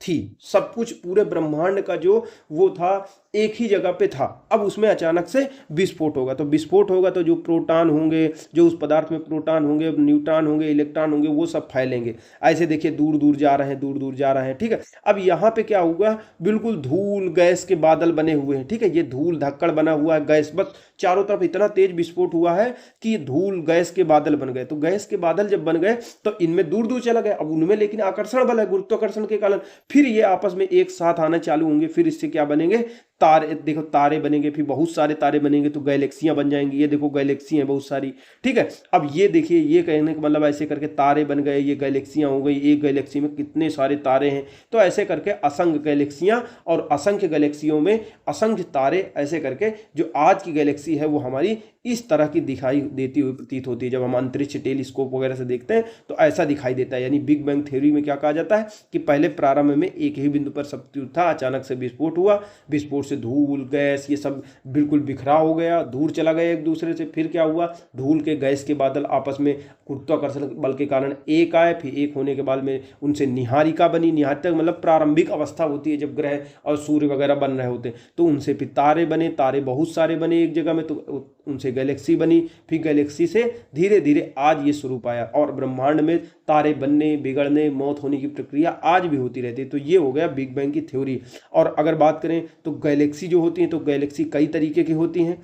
थी, सब कुछ पूरे ब्रह्मांड का जो वो था एक ही जगह पे था। अब उसमें अचानक से विस्फोट होगा, तो विस्फोट होगा तो जो प्रोटॉन होंगे, जो उस पदार्थ में प्रोटॉन होंगे, न्यूट्रॉन होंगे, इलेक्ट्रॉन होंगे, वो सब फैलेंगे। ऐसे देखिए दूर दूर जा रहे हैं, दूर दूर जा रहे हैं, ठीक है। अब यहाँ पे क्या हुआ, बिल्कुल धूल गैस के बादल बने हुए हैं, ठीक है। ये धूल धक्कड़ बना हुआ है, गैस बस चारों तरफ इतना तेज विस्फोट हुआ है कि धूल गैस के बादल बन गए। तो गैस के बादल जब बन गए तो इनमें दूर दूर चला गया। अब उनमें लेकिन आकर्षण बल है, गुरुत्वाकर्षण के कारण फिर ये आपस में एक साथ आना चालू होंगे। फिर इससे क्या बनेंगे, तारे, देखो तारे बनेंगे, फिर बहुत सारे तारे बनेंगे तो गैलेक्सियां बन जाएंगी। ये देखो गैलेक्सी हैं बहुत सारी, ठीक है। अब ये देखिए, ये कहने का मतलब ऐसे करके तारे बन गए, ये गैलेक्सियां हो गई। एक गैलेक्सी में कितने सारे तारे हैं, तो ऐसे करके असंख्य गैलेक्सियां और असंख्य गैलेक्सियों में असंख्य तारे, ऐसे करके जो आज की गैलेक्सी है वो हमारी इस तरह की दिखाई देती हुई प्रतीत होती है। जब हम अंतरिक्ष टेलीस्कोप वगैरह से देखते हैं तो ऐसा दिखाई देता है। यानी बिग बैंग थ्योरी में क्या कहा जाता है कि पहले प्रारंभ में एक ही बिंदु पर सब कुछ था, अचानक से विस्फोट हुआ, विस्फोट से धूल गैस ये सब बिल्कुल बिखराव हो गया, दूर चला गया एक दूसरे से। फिर क्या हुआ, धूल के गैस के बादल आपस में गुरुत्वाकर्षण बल के कारण एक आए, फिर एक होने के बाद में उनसे निहारिका बनी। निहारिका मतलब प्रारंभिक अवस्था होती है जब ग्रह और सूर्य वगैरह बन रहे होते हैं, तो उनसे फिर तारे बने, तारे बहुत सारे बने एक जगह में, तो उनसे गैलेक्सी बनी। फिर गैलेक्सी से धीरे धीरे आज ये स्वरूप आया, और ब्रह्मांड में तारे बनने, बिगड़ने, मौत होने की प्रक्रिया आज भी होती रहती है। तो ये हो गया बिग बैंग की थ्योरी। और अगर बात करें तो गैलेक्सी जो होती हैं, तो गैलेक्सी कई तरीके की होती हैं।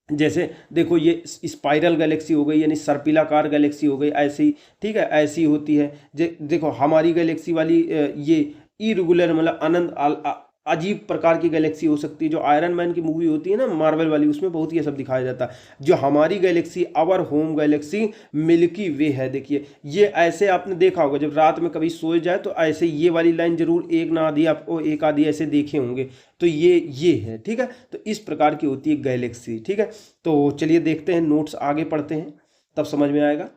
जैसे देखो ये स्पाइरल गैलेक्सी हो गई, यानी सर्पिलाकार गैलेक्सी हो गई, ऐसी, ठीक है, ऐसी होती है। देखो हमारी गैलेक्सी वाली ये इरेगुलर मतलब अनंत अजीब प्रकार की गैलेक्सी हो सकती है। जो आयरन मैन की मूवी होती है ना मार्वल वाली, उसमें बहुत ये सब दिखाया जाता है। जो हमारी galaxy, our home galaxy Milky Way है। देखिए ये ऐसे आपने देखा होगा, जब रात में कभी सोए जाए तो ऐसे ये वाली लाइन जरूर एक ना आधी आपको एक आधी ऐसे देखे होंगे, तो ये है, ठीक है। तो इस प्रकार की होती है गैलेक्सी, ठीक है। तो चलिए देखते हैं, नोट्स आगे पढ़ते हैं तब समझ में आएगा।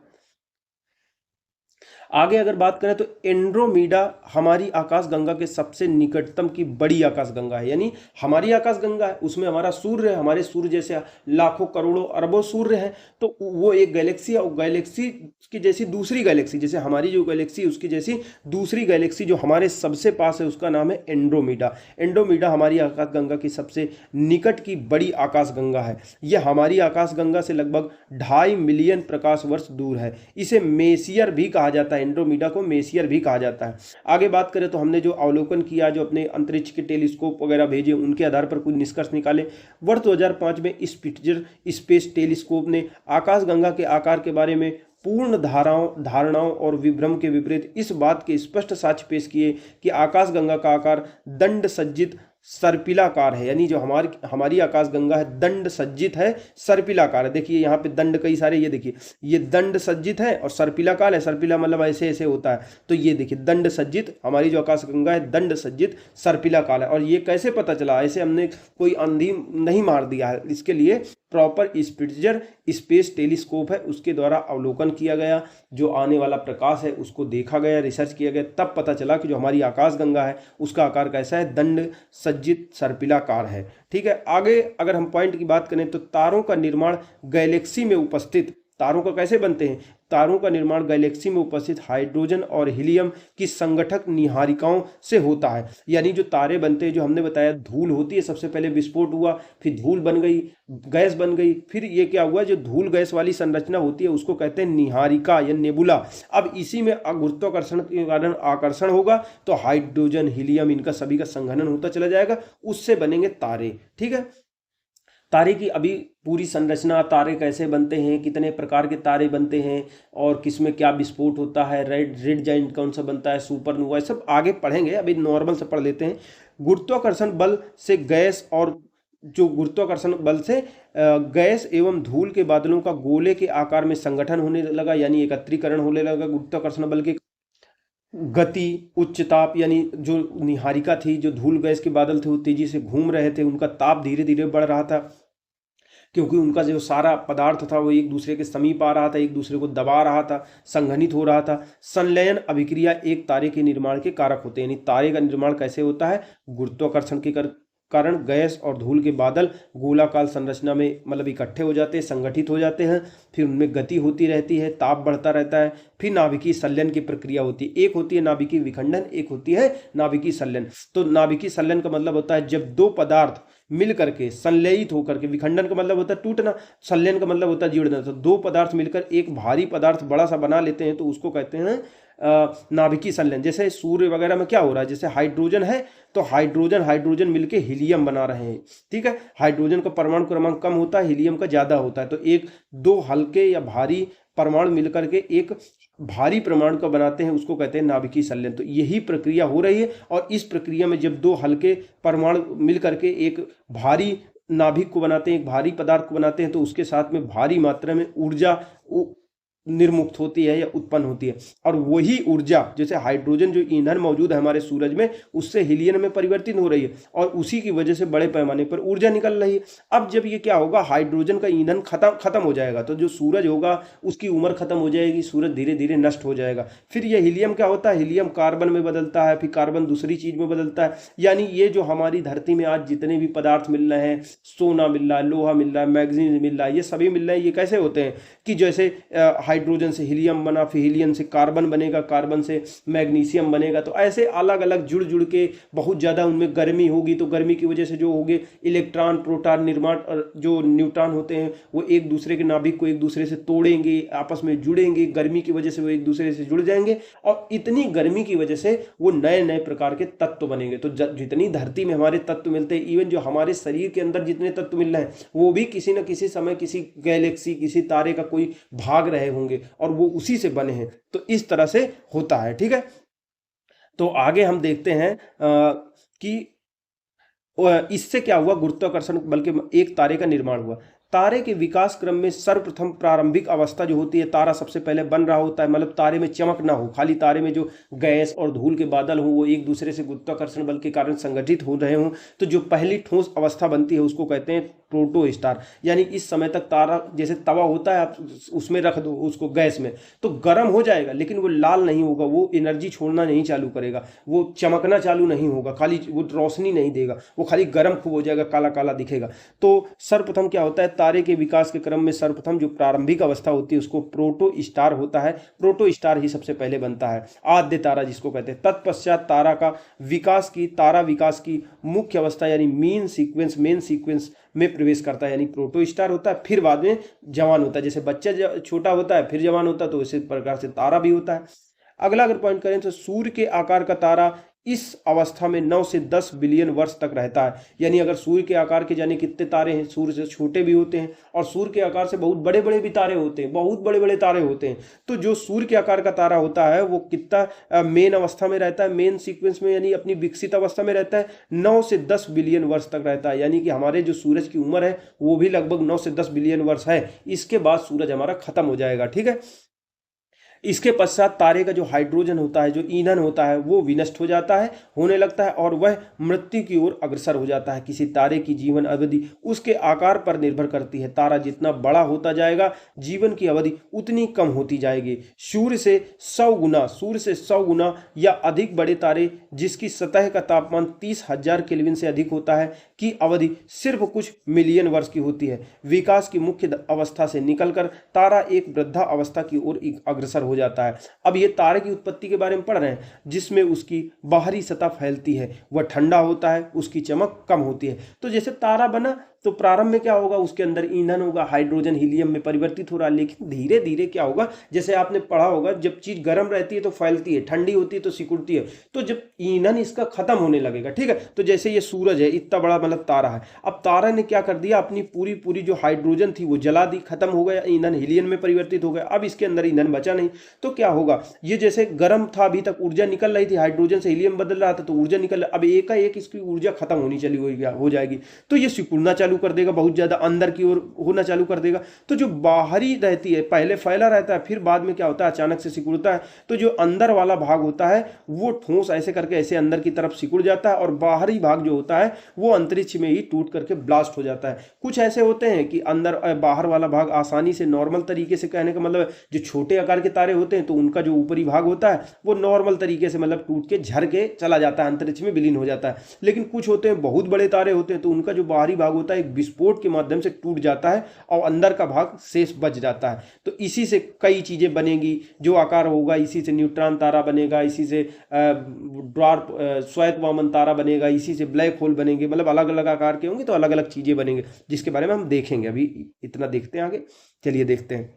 आगे अगर बात करें तो एंड्रोमीडा हमारी आकाशगंगा के सबसे निकटतम की बड़ी आकाशगंगा है। यानी हमारी आकाशगंगा है, उसमें हमारा सूर्य है, हमारे सूर्य जैसे लाखों करोड़ों अरबों सूर्य हैं, तो वो एक गैलेक्सी है। और गैलेक्सी की जैसी दूसरी गैलेक्सी, जैसे हमारी जो गैलेक्सी उसकी जैसी दूसरी गैलेक्सी जो हमारे सबसे पास है, उसका नाम है एंड्रोमीडा। एंड्रोमीडा हमारी आकाशगंगा की सबसे निकट की बड़ी आकाशगंगा है। यह हमारी आकाशगंगा से लगभग 2.5 मिलियन प्रकाश वर्ष दूर है। इसे मेसियर भी कहा जाता है, एंड्रोमीडा को मेसियर भी कहा जाता है। आगे बात करें तो हमने जो अवलोकन किया, जो अपने अंतरिक्ष के टेलीस्कोप वगैरह भेजे, उनके आधार पर कुछ निष्कर्ष निकाले। वर्ष 2005 में स्पिट्जर स्पेस टेलीस्कोप ने आकाशगंगा के आकार के बारे में पूर्ण धारणाओं और विभ्रम के विपरीत इस बात के स्पष्ट साक्ष्य पेश किए कि आकाशगंगा का आकार दंड सज्जित सर्पिलाकार है। यानी जो हमारी आकाशगंगा है दंड सज्जित है, सर्पिलाकार है। देखिए यहाँ पे दंड कई सारे, ये देखिए ये दंड सज्जित है और सर्पिलाकार है। सर्पिला मतलब ऐसे ऐसे होता है, तो ये देखिए दंड सज्जित, हमारी जो आकाशगंगा है दंड सज्जित सर्पिलाकार है। और ये कैसे पता चला, ऐसे हमने कोई अंधी नहीं मार दिया है, इसके लिए प्रॉपर स्पिट्जर स्पेस टेलीस्कोप है, उसके द्वारा अवलोकन किया गया, जो आने वाला प्रकाश है उसको देखा गया, रिसर्च किया गया, तब पता चला कि जो हमारी आकाशगंगा है उसका आकार कैसा है, दंड सज्जित सर्पिलाकार है, ठीक है। आगे अगर हम पॉइंट की बात करें तो तारों का निर्माण गैलेक्सी में उपस्थित, तारों का कैसे बनते हैं, तारों का निर्माण गैलेक्सी में उपस्थित हाइड्रोजन और हीलियम की संगठक निहारिकाओं से होता है। यानी जो तारे बनते हैं, जो हमने बताया धूल होती है, सबसे पहले विस्फोट हुआ, फिर धूल बन गई, गैस बन गई, फिर ये क्या हुआ, जो धूल गैस वाली संरचना होती है उसको कहते हैं निहारिका या नेबुला। अब इसी में गुरुत्वाकर्षण के कारण आकर्षण होगा तो हाइड्रोजन हीलियम इनका सभी का संघनन होता चला जाएगा, उससे बनेंगे तारे, ठीक है। तारे की अभी पूरी संरचना, तारे कैसे बनते हैं, कितने प्रकार के तारे बनते हैं और किसमें क्या विस्फोट होता है, रेड जाइंट कौन सा बनता है, सुपरनोवा, सब आगे पढ़ेंगे, अभी नॉर्मल से पढ़ लेते हैं। गुरुत्वाकर्षण बल से गैस और जो गुरुत्वाकर्षण बल से गैस एवं धूल के बादलों का गोले के आकार में संगठन होने लगा, यानी एकत्रीकरण होने लगा गुरुत्वाकर्षण बल के। गति, उच्च ताप, यानी जो निहारिका थी, जो धूल गैस के बादल थे वो तेजी से घूम रहे थे, उनका ताप धीरे धीरे बढ़ रहा था क्योंकि उनका जो सारा पदार्थ था वो एक दूसरे के समीप आ रहा था, एक दूसरे को दबा रहा था, संघनित हो रहा था। संलयन अभिक्रिया एक तारे के निर्माण के कारक होते हैं। यानी तारे का निर्माण कैसे होता है? गुरुत्वाकर्षण के कारण गैस और धूल के बादल गोलाकार संरचना में मतलब इकट्ठे हो जाते हैं, संगठित हो जाते हैं, फिर उनमें गति होती रहती है, ताप बढ़ता रहता है, फिर नाभिकीय संलयन की प्रक्रिया होती है। एक होती है नाभिकीय विखंडन, एक होती है नाभिकीय संलयन। तो नाभिकीय संलयन का मतलब होता है जब दो पदार्थ मिल करके संलयित होकर के, विखंडन का मतलब होता है टूटना, संलयन का मतलब होता है जुड़ना। तो दो पदार्थ मिलकर एक भारी पदार्थ बड़ा सा बना लेते हैं तो उसको कहते हैं नाभिकीय संलयन। जैसे सूर्य वगैरह में क्या हो रहा है, जैसे हाइड्रोजन है तो हाइड्रोजन मिलके हीलियम बना रहे हैं, ठीक है। हाइड्रोजन का परमाणु क्रमांक कम होता है, हीलियम का ज्यादा होता है, तो एक दो हल्के या भारी परमाणु मिलकर के एक भारी परमाणु का बनाते हैं, उसको कहते हैं नाभिकीय संलयन। तो यही प्रक्रिया हो रही है और इस प्रक्रिया में जब दो हल्के परमाणु मिलकर के एक भारी नाभिक को बनाते हैं, एक भारी पदार्थ को बनाते हैं, तो उसके साथ में भारी मात्रा में ऊर्जा निर्मुक्त होती है या उत्पन्न होती है। और वही ऊर्जा जैसे हाइड्रोजन जो ईंधन मौजूद है हमारे सूरज में, उससे हीलियम में परिवर्तित हो रही है और उसी की वजह से बड़े पैमाने पर ऊर्जा निकल रही है। अब जब ये क्या होगा, हाइड्रोजन का ईंधन खत्म हो जाएगा तो जो सूरज होगा उसकी उम्र खत्म हो जाएगी, सूरज धीरे धीरे नष्ट हो जाएगा। फिर ये हीलियम क्या होता है, हीलियम कार्बन में बदलता है, फिर कार्बन दूसरी चीज में बदलता है। यानी ये जो हमारी धरती में आज जितने भी पदार्थ मिल रहे हैं, सोना मिल रहा है, लोहा मिल रहा है, मैग्नीज मिल रहा है, ये सभी मिल रहे हैं, ये कैसे होते हैं कि जैसे हाइड्रोजन से हीलियम बना, फिर हीलियम से कार्बन बनेगा, कार्बन से मैग्नीशियम बनेगा, तो ऐसे अलग अलग जुड़ जुड़ के बहुत ज़्यादा उनमें गर्मी होगी, तो गर्मी की वजह से जो होंगे इलेक्ट्रॉन प्रोटॉन निर्माण, जो न्यूट्रॉन होते हैं वो एक दूसरे के नाभिक को एक दूसरे से तोड़ेंगे, आपस में जुड़ेंगे, गर्मी की वजह से वो एक दूसरे से जुड़ जाएंगे और इतनी गर्मी की वजह से वो नए नए प्रकार के तत्व बनेंगे। तो जितनी धरती में हमारे तत्व मिलते हैं, इवन जो हमारे शरीर के अंदर जितने तत्व मिल रहे हैं वो भी किसी न किसी समय किसी गैलेक्सी, किसी तारे का कोई भाग रहे होंगे और वो उसी से बने हैं। तो इस तरह से होता है, ठीक है। तो आगे हम देखते हैं कि इससे क्या हुआ, गुरुत्वाकर्षण बल्कि एक तारे का निर्माण हुआ। तारे के विकास क्रम में सर्वप्रथम प्रारंभिक अवस्था जो होती है, तारा सबसे पहले बन रहा होता है, मतलब तारे में चमक ना हो, खाली तारे में जो गैस और धूल के बादल हो वो एक दूसरे से गुरुत्वाकर्षण बल के कारण संगठित हो रहे हों, तो जो पहली ठोस अवस्था बनती है उसको कहते हैं प्रोटो स्टार। यानी इस समय तक तारा जैसे तवा होता है, आप उसमें रख दो उसको गैस में तो गर्म हो जाएगा, लेकिन वो लाल नहीं होगा, वो एनर्जी छोड़ना नहीं चालू करेगा, वो चमकना चालू नहीं होगा, खाली वो रोशनी नहीं देगा, वो खाली गर्म खूब हो जाएगा, काला काला दिखेगा। तो सर्वप्रथम क्या होता है, तारे के विकास के क्रम में सर्वप्रथम जो प्रारंभिक अवस्था होती है उसको प्रोटो स्टार होता है। प्रोटो स्टार ही सबसे पहले बनता है, आद्य तारा जिसको कहते हैं। तत्पश्चात तारा विकास की मुख्य अवस्था यानी मेन सीक्वेंस में प्रवेश करता है, यानी प्रोटो स्टार होता है, फिर बाद में जवान होता है। जैसे बच्चा छोटा होता है फिर जवान होता है, तो इसी प्रकार से तारा भी होता है। अगला अगर पॉइंट करें तो सूर्य के आकार का तारा इस अवस्था में 9 से 10 बिलियन वर्ष तक रहता है। यानी अगर सूर्य के आकार के जाने कितने तारे हैं, सूर्य से छोटे भी होते हैं और सूर्य के आकार से बहुत बड़े बड़े भी तारे होते हैं, बहुत बड़े बड़े तारे होते हैं। तो जो सूर्य के आकार का तारा होता है वो कितना मेन अवस्था में रहता है, मेन सीक्वेंस में यानी अपनी विकसित अवस्था में रहता है, 9 से 10 बिलियन वर्ष तक रहता है। यानी कि हमारे जो सूरज की उम्र है वो भी लगभग 9 से 10 बिलियन वर्ष है। इसके बाद सूरज हमारा खत्म हो जाएगा, ठीक है। इसके पश्चात तारे का जो हाइड्रोजन होता है, जो ईंधन होता है, वो विनष्ट हो जाता है, होने लगता है और वह मृत्यु की ओर अग्रसर हो जाता है। किसी तारे की जीवन अवधि उसके आकार पर निर्भर करती है। तारा जितना बड़ा होता जाएगा जीवन की अवधि उतनी कम होती जाएगी। सूर्य से 100 गुना या अधिक बड़े तारे जिसकी सतह का तापमान 30,000 केल्विन से अधिक होता है की अवधि सिर्फ कुछ मिलियन वर्ष की होती है। विकास की मुख्य अवस्था से निकलकर तारा एक वृद्धा अवस्था की ओर अग्रसर हो जाता है। अब ये तारे की उत्पत्ति के बारे में पढ़ रहे हैं, जिसमें उसकी बाहरी सतह फैलती है, वह ठंडा होता है, उसकी चमक कम होती है। तो जैसे तारा बना तो प्रारंभ में क्या होगा, उसके अंदर ईंधन होगा, हाइड्रोजन हीलियम में परिवर्तित हो रहा है, लेकिन धीरे धीरे क्या होगा, जैसे आपने पढ़ा होगा जब चीज गर्म रहती है तो फैलती है, ठंडी होती है तो सिकुड़ती है। तो जब ईंधन इसका खत्म होने लगेगा, ठीक है, तो जैसे ये सूरज है इतना बड़ा मतलब तारा है, अब तारा ने क्या कर दिया, अपनी पूरी जो हाइड्रोजन थी वो जला दी, खत्म हो गया, ईंधन हीलियम में परिवर्तित हो गया। अब इसके अंदर ईंधन बचा नहीं, तो क्या होगा, ये जैसे गर्म था अभी तक ऊर्जा निकल रही थी, हाइड्रोजन से हीलियम बदल रहा था तो ऊर्जा निकल, अब एकाएक इसकी ऊर्जा खत्म होनी चली हो जाएगी, तो ये सिकुड़ना चालू चालू कर देगा, बहुत ज़्यादा अंदर की ओर होना चालू कर देगा। तो जो बाहरी रहती है, पहले फैला रहता है, फिर बाद में क्या होता है, अचानक से सिकुड़ता है। तो जो अंदर वाला भाग होता है वो ठोस ऐसे करके ऐसे अंदर की तरफ सिकुड़ जाता है, और बाहरी भाग जो होता है वो अंतरिक्ष में ही टूट करके ब्लास्ट हो जाता है। कुछ ऐसे होते हैं कि अंदर बाहर वाला भाग आसानी से, नॉर्मल तरीके से, कहने का मतलब जो छोटे आकार के तारे होते हैं तो उनका जो ऊपरी भाग होता है वो नॉर्मल तरीके से मतलब टूट के झर के चला जाता है, अंतरिक्ष में विलीन हो जाता है। लेकिन कुछ होते हैं बहुत बड़े तारे होते हैं तो उनका जो बाहरी भाग होता है एक विस्फोट के माध्यम से टूट जाता है और अंदर का भाग शेष बच जाता है। तो इसी से कई चीजें बनेंगी, जो आकार होगा इसी से न्यूट्रॉन तारा बनेगा, इसी से ड्वार्फ श्वेत वामन तारा बनेगा, इसी से ब्लैक होल बनेंगे। मतलब अलग अलग आकार के होंगे तो अलग अलग चीजें बनेंगे, जिसके बारे में हम देखेंगे। अभी इतना देखते हैं आगे, चलिए देखते हैं।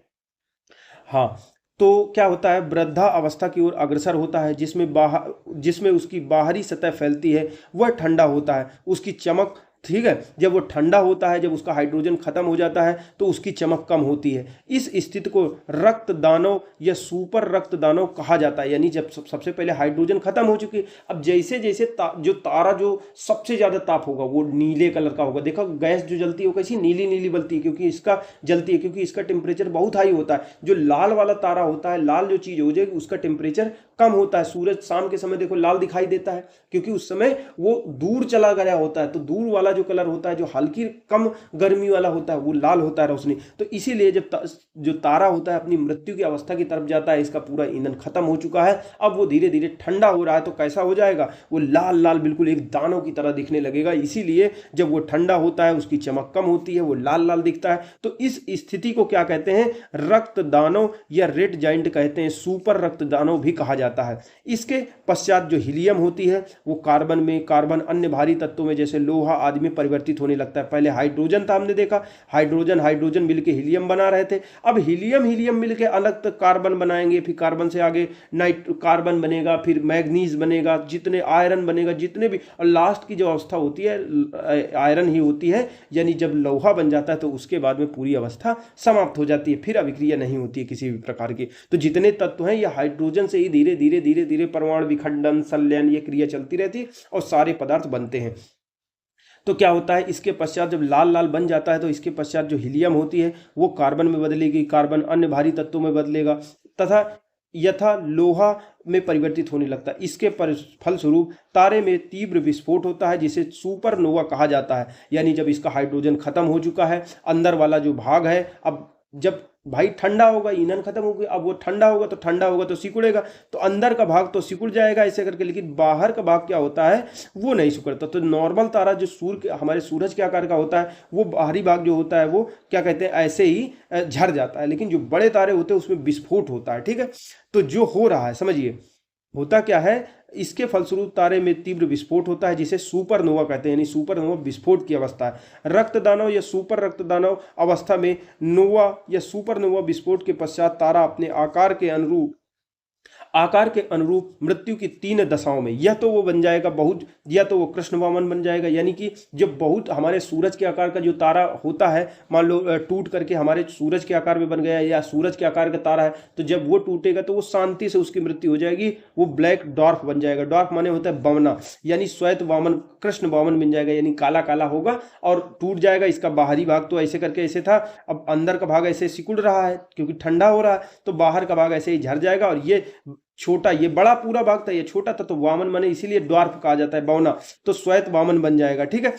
हाँ, तो क्या होता है, वृद्धा अवस्था की ओर अग्रसर होता है, जिसमें उसकी बाहरी सतह फैलती है, वह ठंडा होता है, उसकी चमक, ठीक है, जब वो ठंडा होता है, जब उसका हाइड्रोजन खत्म हो जाता है तो उसकी चमक कम होती है। इस स्थिति को रक्त दानव या सुपर रक्त दानव कहा जाता है। यानी जब सबसे पहले हाइड्रोजन खत्म हो चुकी है, अब जैसे जैसे जो तारा जो सबसे ज्यादा ताप होगा वो नीले कलर का होगा। देखो गैस जो जलती है वो कैसी नीली नीली बलती है, क्योंकि इसका जलती है, क्योंकि इसका टेम्परेचर बहुत हाई होता है। जो लाल वाला तारा होता है, लाल जो चीज हो जाएगी, उसका टेम्परेचर कम होता है। सूरज शाम के समय देखो लाल दिखाई देता है, क्योंकि उस समय वो दूर चला गया होता है। तो दूर वाला जो कलर होता है, जो हल्की कम गर्मी वाला होता है, वो लाल होता है रोशनी। तो इसीलिए जब जो तारा होता है अपनी मृत्यु की अवस्था की तरफ जाता है, इसका पूरा ईंधन खत्म हो चुका है, अब वो धीरे धीरे ठंडा हो रहा है, तो कैसा हो जाएगा, वो लाल लाल बिल्कुल एक दानों की तरह दिखने लगेगा। इसीलिए जब वो ठंडा होता है उसकी चमक कम होती है, वो लाल लाल दिखता है। तो इस स्थिति को क्या कहते हैं, रक्त दानव या रेड जाइंट कहते हैं, सुपर रक्त दानव भी कहा जाता है। इसके पश्चात जो हीलियम होती है वो कार्बन अन्य भारी तत्वों में जैसे लोहा आदि में परिवर्तित होने लगता है। पहले हाइड्रोजन था, हमने देखा हाइड्रोजन मिलके हीलियम बना रहे थे। अब हीलियम मिलके अलग तक कार्बन बनाएंगे, फिर कार्बन से आगे कार्बन बनेगा, फिर मैग्नीज बनेगा, जितने आयरन बनेगा, जितने भी, और लास्ट की जो अवस्था होती है आयरन ही होती है। यानी जब लोहा बन जाता है तो उसके बाद में पूरी अवस्था समाप्त हो जाती है, फिर अभिक्रिया नहीं होती है किसी भी प्रकार की। तो जितने तत्व हैं ये हाइड्रोजन से ही धीरे धीरे परमाणु विखंडन, संलयन, ये क्रिया चलती रहती है और सारे पदार्थ बनते हैं। तो क्या होता है, इसके पश्चात जब लाल लाल बन जाता है तो इसके पश्चात जो हीलियम होती है वो कार्बन में बदलेगी, कार्बन अन्य भारी तत्वों में बदलेगा तथा यथा लोहा में परिवर्तित होने लगता है। इसके फलस्वरूप तारे में तीव्र विस्फोट होता है, जिसे सुपरनोवा कहा जाता है। यानी जब इसका हाइड्रोजन खत्म हो चुका है, अंदर वाला जो भाग है, अब जब भाई ठंडा होगा, ईंधन खत्म हो गया, अब वो ठंडा होगा तो सिकुड़ेगा, तो अंदर का भाग तो सिकुड़ जाएगा ऐसे करके, लेकिन बाहर का भाग क्या होता है वो नहीं सिकुड़ता। तो नॉर्मल तारा जो हमारे सूरज के आकार का होता है, वो बाहरी भाग जो होता है वो क्या कहते हैं ऐसे ही झड़ जाता है। लेकिन जो बड़े तारे होते हैं उसमें विस्फोट होता है, ठीक है। तो जो हो रहा है, समझिए होता क्या है, इसके फलस्वरूप तारे में तीव्र विस्फोट होता है, जिसे सुपरनोवा कहते हैं। यानी सुपरनोवा विस्फोट की अवस्था है। रक्तदानव या सुपर रक्तदानव अवस्था में नोवा या सुपरनोवा विस्फोट के पश्चात तारा अपने आकार के अनुरूप मृत्यु की 3 दशाओं में या तो वो बन जाएगा बहुत, या तो वो कृष्ण वामन बन जाएगा। यानी कि जब बहुत हमारे सूरज के आकार का जो तारा होता है, मान लो टूट करके हमारे सूरज के आकार में बन गया या सूरज के आकार का तारा है, तो जब वो टूटेगा तो वो शांति से उसकी मृत्यु हो जाएगी, वो ब्लैक डॉर्फ बन जाएगा। डॉर्फ माने होता है बवना, यानी श्वेत वामन, कृष्ण वामन बन जाएगा, यानी काला काला होगा और टूट जाएगा। इसका बाहरी भाग तो ऐसे करके ऐसे था, अब अंदर का भाग ऐसे सिकुड़ रहा है क्योंकि ठंडा हो रहा है, तो बाहर का भाग ऐसे ही झड़ जाएगा। और ये छोटा, ये बड़ा पूरा भाग था, ये छोटा था, तो वामन माने इसीलिए ड्वार्फ कहा जाता है, बौना, तो श्वेत वामन बन जाएगा, ठीक है।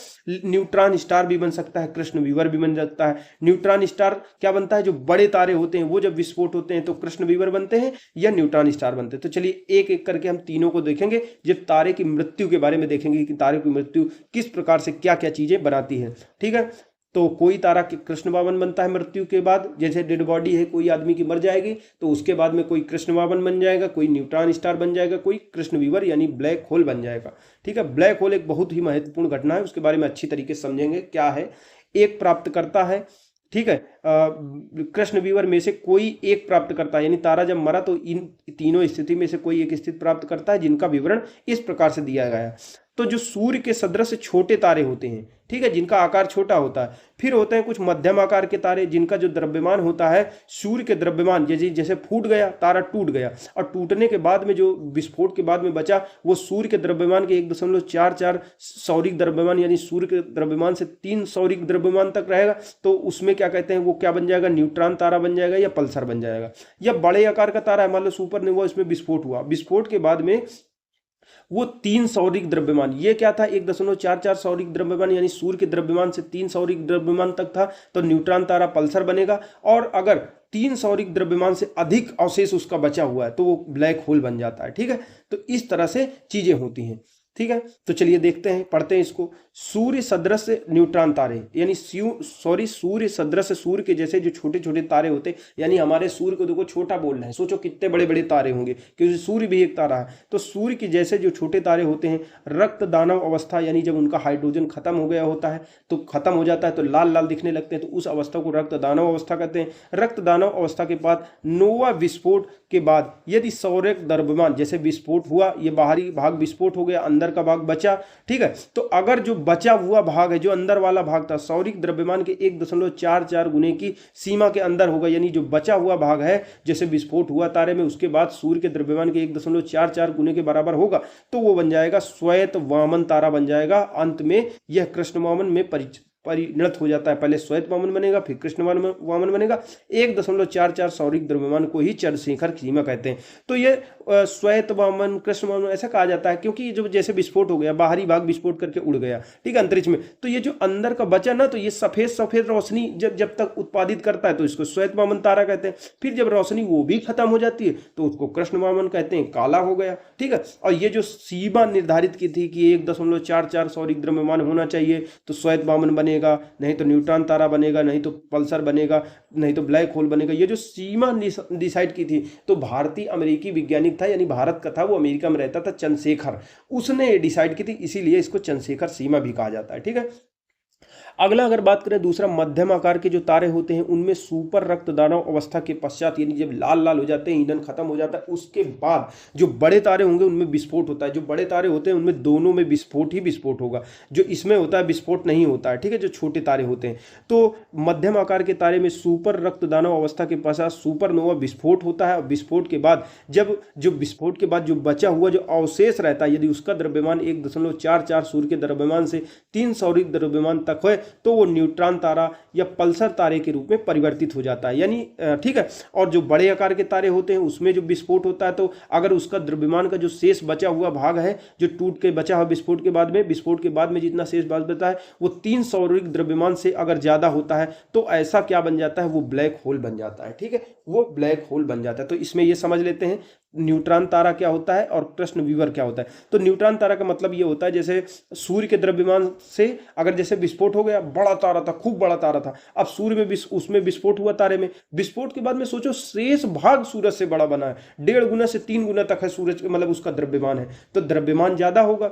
न्यूट्रॉन स्टार भी बन सकता है, कृष्ण वीवर भी बन सकता है। न्यूट्रॉन स्टार क्या बनता है, जो बड़े तारे होते हैं वो जब विस्फोट होते हैं तो कृष्ण वीवर बनते हैं या न्यूट्रॉन स्टार बनते हैं। तो चलिए एक एक करके हम तीनों को देखेंगे, जब तारे की मृत्यु के बारे में देखेंगे कि तारे की मृत्यु किस प्रकार से क्या क्या चीजें बनाती है, ठीक है। तो कोई तारा कृष्ण वामन बनता है मृत्यु के बाद, जैसे डेड बॉडी है कोई आदमी की मर जाएगी तो उसके बाद में कोई कृष्ण वामन बन जाएगा, कोई न्यूट्रॉन स्टार बन जाएगा, कोई कृष्ण वीवर यानी ब्लैक होल बन जाएगा, ठीक है। ब्लैक होल एक बहुत ही महत्वपूर्ण घटना है, उसके बारे में अच्छी तरीके से समझेंगे क्या है। एक प्राप्त करता है, ठीक है, कृष्ण वीवर में से कोई एक प्राप्त करता है, यानी तारा जब मरा तो इन तीनों स्थिति में से कोई एक स्थिति प्राप्त करता है, जिनका विवरण इस प्रकार से दिया गया है। तो जो सूर्य के सदृश छोटे तारे होते हैं, ठीक है, जिनका आकार छोटा होता है। फिर होते हैं कुछ मध्यम आकार के तारे जिनका जो द्रव्यमान होता है सूर्य के द्रव्यमान, जैसे फूट गया तारा, टूट गया, और टूटने के बाद में जो विस्फोट के बाद में बचा वो सूर्य के द्रव्यमान के 1.44 सौरिक द्रव्यमान, यानी सूर्य के द्रव्यमान से 3 सौरिक द्रव्यमान तक रहेगा। तो उसमें क्या कहते हैं, वो क्या बन जाएगा, न्यूट्रॉन तारा बन जाएगा या पल्सर बन जाएगा। या बड़े आकार का तारा है, मान लो सुपरनोवा, इसमें विस्फोट हुआ, विस्फोट के बाद में वो 3 सौरिक द्रव्यमान, ये क्या था, 1.44 सौरिक द्रव्यमान, यानी सूर्य के द्रव्यमान से 3 सौरिक द्रव्यमान तक था, तो न्यूट्रॉन तारा पल्सर बनेगा। और अगर 3 सौरिक द्रव्यमान से अधिक अवशेष उसका बचा हुआ है तो वो ब्लैक होल बन जाता है। ठीक है, तो इस तरह से चीजें होती हैं। ठीक है, तो चलिए देखते हैं, पढ़ते हैं इसको। सूर्य सदृश न्यूट्रॉन तारे, यानी सूर्य सदृश, सूर्य के जैसे जो छोटे छोटे तारे होते हैं, यानी हमारे सूर्य को देखो छोटा बोल रहे हैं, सोचो कितने बड़े बड़े तारे होंगे, क्योंकि सूर्य भी एक तारा है। तो सूर्य के जैसे जो छोटे तारे होते हैं, रक्त दानव अवस्था, यानी जब उनका हाइड्रोजन खत्म हो गया होता है, तो खत्म हो जाता है तो लाल लाल दिखने लगते हैं, तो उस अवस्था को रक्त दानव अवस्था कहते हैं। रक्त दानव अवस्था के बाद नोवा विस्फोट के बाद यदि सौरिक द्रव्यमान, जैसे विस्फोट हुआ, ये बाहरी भाग विस्फोट हो गया, अंदर का भाग बचा, ठीक है, तो अगर जो बचा हुआ भाग है, जो अंदर वाला भाग था, सौरिक द्रव्यमान के 1.44 गुने की सीमा के अंदर होगा, यानी जो बचा हुआ भाग है, जैसे विस्फोट हुआ तारे में, उसके बाद सूर्य के द्रव्यमान के 1.44 गुने के बराबर होगा, तो वो बन जाएगा श्वेत वामन तारा बन जाएगा। अंत में यह कृष्ण वामन में परिणत हो जाता है। पहले श्वेत वामन बनेगा, फिर कृष्ण वामन बनेगा। 1.44 सौरिक द्रव्यमान को ही चंद्रशेखर सीमा कहते हैं। तो ये श्वेत वामन, कृष्ण वामन ऐसा कहा जाता है क्योंकि जब जैसे विस्फोट हो गया, बाहरी भाग विस्फोट करके उड़ गया, ठीक है, अंतरिक्ष में, तो ये जो अंदर का बचा ना, तो ये सफेद सफेद रोशनी जब तक उत्पादित करता है तो इसको श्वेत वामन तारा कहते हैं। फिर जब रोशनी वो भी खत्म हो जाती है तो उसको कृष्ण वामन कहते हैं, काला हो गया। ठीक है, और ये जो सीमा निर्धारित की थी कि 1.44 सौरिक द्रव्यमान होना चाहिए तो श्वेत वामन बनेगा, नहीं तो न्यूट्रॉन तारा बनेगा, नहीं तो पल्सर बनेगा, नहीं तो ब्लैक होल बनेगा। ये जो सीमा डिसाइड की थी, तो भारतीय अमेरिकी वैज्ञानिक था, यानी भारत का था, वो अमेरिका में रहता था, चंद्रशेखर, उसने डिसाइड की थी, इसीलिए इसको चंद्रशेखर सीमा भी कहा जाता है। ठीक है, अगला अगर बात करें दूसरा, मध्यम आकार के जो तारे होते हैं उनमें सुपर रक्त दानव अवस्था के पश्चात, यानी जब लाल लाल हो जाते हैं, ईंधन खत्म हो जाता है, उसके बाद जो बड़े तारे होंगे उनमें विस्फोट होता है। जो बड़े तारे होते हैं उनमें दोनों में विस्फोट ही विस्फोट होगा, जो इसमें होता है विस्फोट नहीं होता है। ठीक है, जो छोटे तारे होते हैं, तो मध्यम आकार के तारे में सुपर रक्त दानव अवस्था के पश्चात सुपरनोवा विस्फोट होता है। और विस्फोट के बाद जब जो विस्फोट के बाद जो बचा हुआ जो अवशेष रहता है, यदि उसका द्रव्यमान 1.44 सूर्य के द्रव्यमान से 3 सौरिक द्रव्यमान तक है, तो वो न्यूट्रॉन तारा या पल्सर तारे के रूप में परिवर्तित हो जाता है, यानी ठीक है। और जो बड़े आकार के तारे होते हैं उसमें जो विस्फोट होता है, तो अगर उसका द्रव्यमान का जो शेष बचा हुआ भाग है, जो टूट के बचा हुआ विस्फोट के बाद में जितना शेष भाग बचा है, वो 3 सौरिक द्रव्यमान से अगर ज्यादा होता है, तो ऐसा क्या बन जाता है, वो ब्लैक होल बन जाता है। ठीक है, वो ब्लैक होल बन जाता है। तो इसमें ये समझ लेते हैं न्यूट्रॉन तारा क्या होता है और कृष्ण विवर क्या होता है। तो न्यूट्रॉन तारा का मतलब ये होता है, जैसे सूर्य के द्रव्यमान से अगर जैसे विस्फोट हो गया, बड़ा तारा था, खूब बड़ा तारा था, अब सूर्य में उसमें विस्फोट हुआ, तारे में विस्फोट के बाद में सोचो शेष भाग सूरज से बड़ा बना है, 1.5 गुना से 3 गुना तक है सूरज, मतलब उसका द्रव्यमान है, तो द्रव्यमान ज्यादा होगा।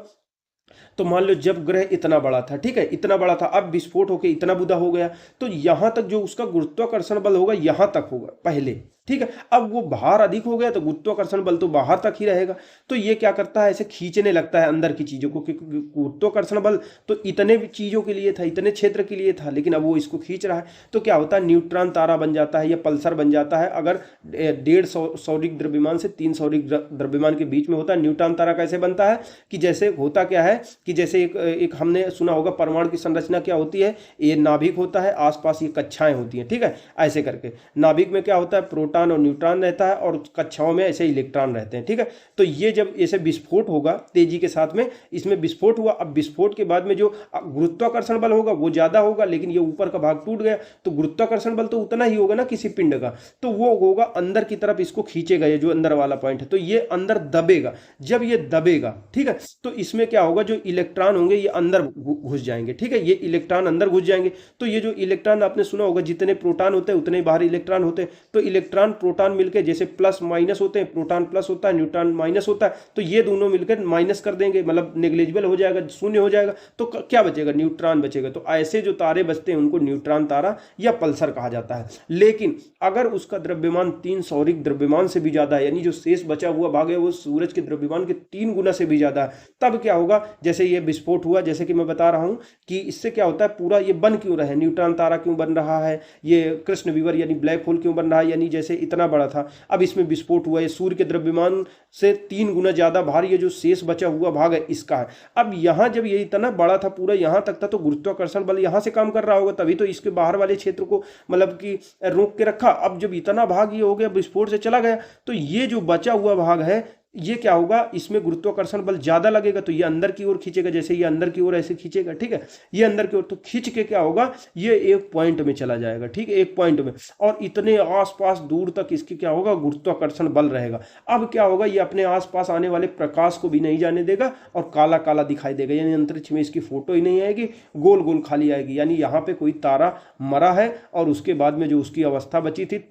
तो मान लो जब ग्रह इतना बड़ा था, ठीक है, इतना बड़ा था, अब विस्फोट होकर इतना बुदा हो गया, तो यहां तक जो उसका गुरुत्वाकर्षण बल होगा यहां तक होगा पहले, ठीक है। अब वो बाहर अधिक हो गया तो गुरुत्वाकर्षण बल तो बाहर तक ही रहेगा, तो ये क्या करता है, ऐसे खींचने लगता है अंदर की चीजों को, क्योंकि गुरुत्वाकर्षण बल तो इतने चीजों के लिए था, इतने क्षेत्र के लिए था, लेकिन अब वो इसको खींच रहा है, तो क्या होता है, न्यूट्रॉन तारा बन जाता है या पल्सर बन जाता है। अगर 1.5 सौरिक द्रव्यमान से 3 सौरिक द्रव्यमान के बीच में होता है। न्यूट्रॉन तारा कैसे बनता है कि जैसे होता क्या है कि जैसे एक हमने सुना होगा परमाणु की संरचना क्या होती है, ये नाभिक होता है, आसपास ये कक्षाएं होती हैं, ठीक है, ऐसे करके नाभिक में क्या होता है, प्रोटॉन और न्यूट्रॉन रहता है और कक्षाओं में ऐसे इलेक्ट्रॉन रहते हैं, ठीक है। तो ये जब ऐसे विस्फोट होगा तेजी के साथ में, इसमें विस्फोट हुआ, अब विस्फोट के बाद में जो गुरुत्वाकर्षण बल होगा वो ज्यादा होगा, लेकिन ये ऊपर का भाग टूट गया, तो गुरुत्वाकर्षण बल तो उतना ही होगा ना किसी पिंड का, तो वो होगा अंदर की तरफ, इसको खींचेगा, ये जो अंदर वाला पॉइंट है, तो ये अंदर दबेगा। जब ये दबेगा, ठीक है, तो इसमें क्या होगा, जो इलेक्ट्रॉन होंगे ये अंदर घुस जाएंगे, ठीक है, ये इलेक्ट्रॉन अंदर घुस जाएंगे। तो ये जो इलेक्ट्रॉन आपने सुना होगा, जितने प्रोटॉन होते हैं उतने बाहर इलेक्ट्रॉन होते हैं, तो इलेक्ट्रॉन न्यूट्रॉन प्रोटॉन मिलकर, जैसे प्लस माइनस होते हैं, प्रोटॉन प्लस होता है, न्यूट्रॉन माइनस होता है, तो ये दोनों मिलकर माइनस कर देंगे, मतलब नेग्लिजिबल हो जाएगा, शून्य हो जाएगा, तो क्या बचेगा? न्यूट्रॉन बचेगा। तो ऐसे जो तारे बचते हैं उनको न्यूट्रॉन तारा या पल्सर कहा जाता है। लेकिन अगर उसका द्रव्यमान 3 सौरिक द्रव्यमान से भी ज्यादा है, यानी जो शेष बचा हुआ भाग है वो सूरज के द्रव्यमान के 3 गुना से भी ज्यादा है, तब क्या होगा? जैसे ये विस्फोट हुआ, जैसे कि मैं बता रहा हूं कि इससे क्या होता है, पूरा ये बन क्यों रहा है, न्यूट्रॉन तारा क्यों बन रहा है, ये कृष्ण विवर यानी ब्लैक होल क्यों बन रहा है, यानी जैसे इतना बड़ा था, अब इसमें विस्फोट हुआ, ये सूर्य के द्रव्यमान से 3 गुना ज्यादा भार ये जो शेष बचा हुआ भाग है इसका है। अब यहां जब ये इतना बड़ा था, पूरा यहां तक था, तो गुरुत्वाकर्षण बल यहां से काम कर रहा होगा, तभी तो इसके बाहर वाले क्षेत्र को मतलब कि रोक के रखा। अब जब इतना भाग ये हो गया, विस्फोट से चला गया, तो ये जो बचा हुआ भाग है ये क्या होगा, इसमें गुरुत्वाकर्षण बल ज्यादा लगेगा, तो ये अंदर की ओर खींचेगा, जैसे ये अंदर की ओर ऐसे खींचेगा, ठीक है, ये अंदर की ओर, तो खींच के क्या होगा, ये एक पॉइंट में चला जाएगा, ठीक है, एक पॉइंट में, और इतने आसपास दूर तक इसके क्या होगा, गुरुत्वाकर्षण बल रहेगा। अब क्या होगा, ये अपने आसपास आने वाले प्रकाश को भी नहीं जाने देगा और काला काला दिखाई देगा, यानी अंतरिक्ष में इसकी फोटो ही नहीं आएगी, गोल गोल खाली आएगी, यानी यहाँ पे कोई तारा मरा है और उसके बाद में जो उसकी अवस्था बची थी,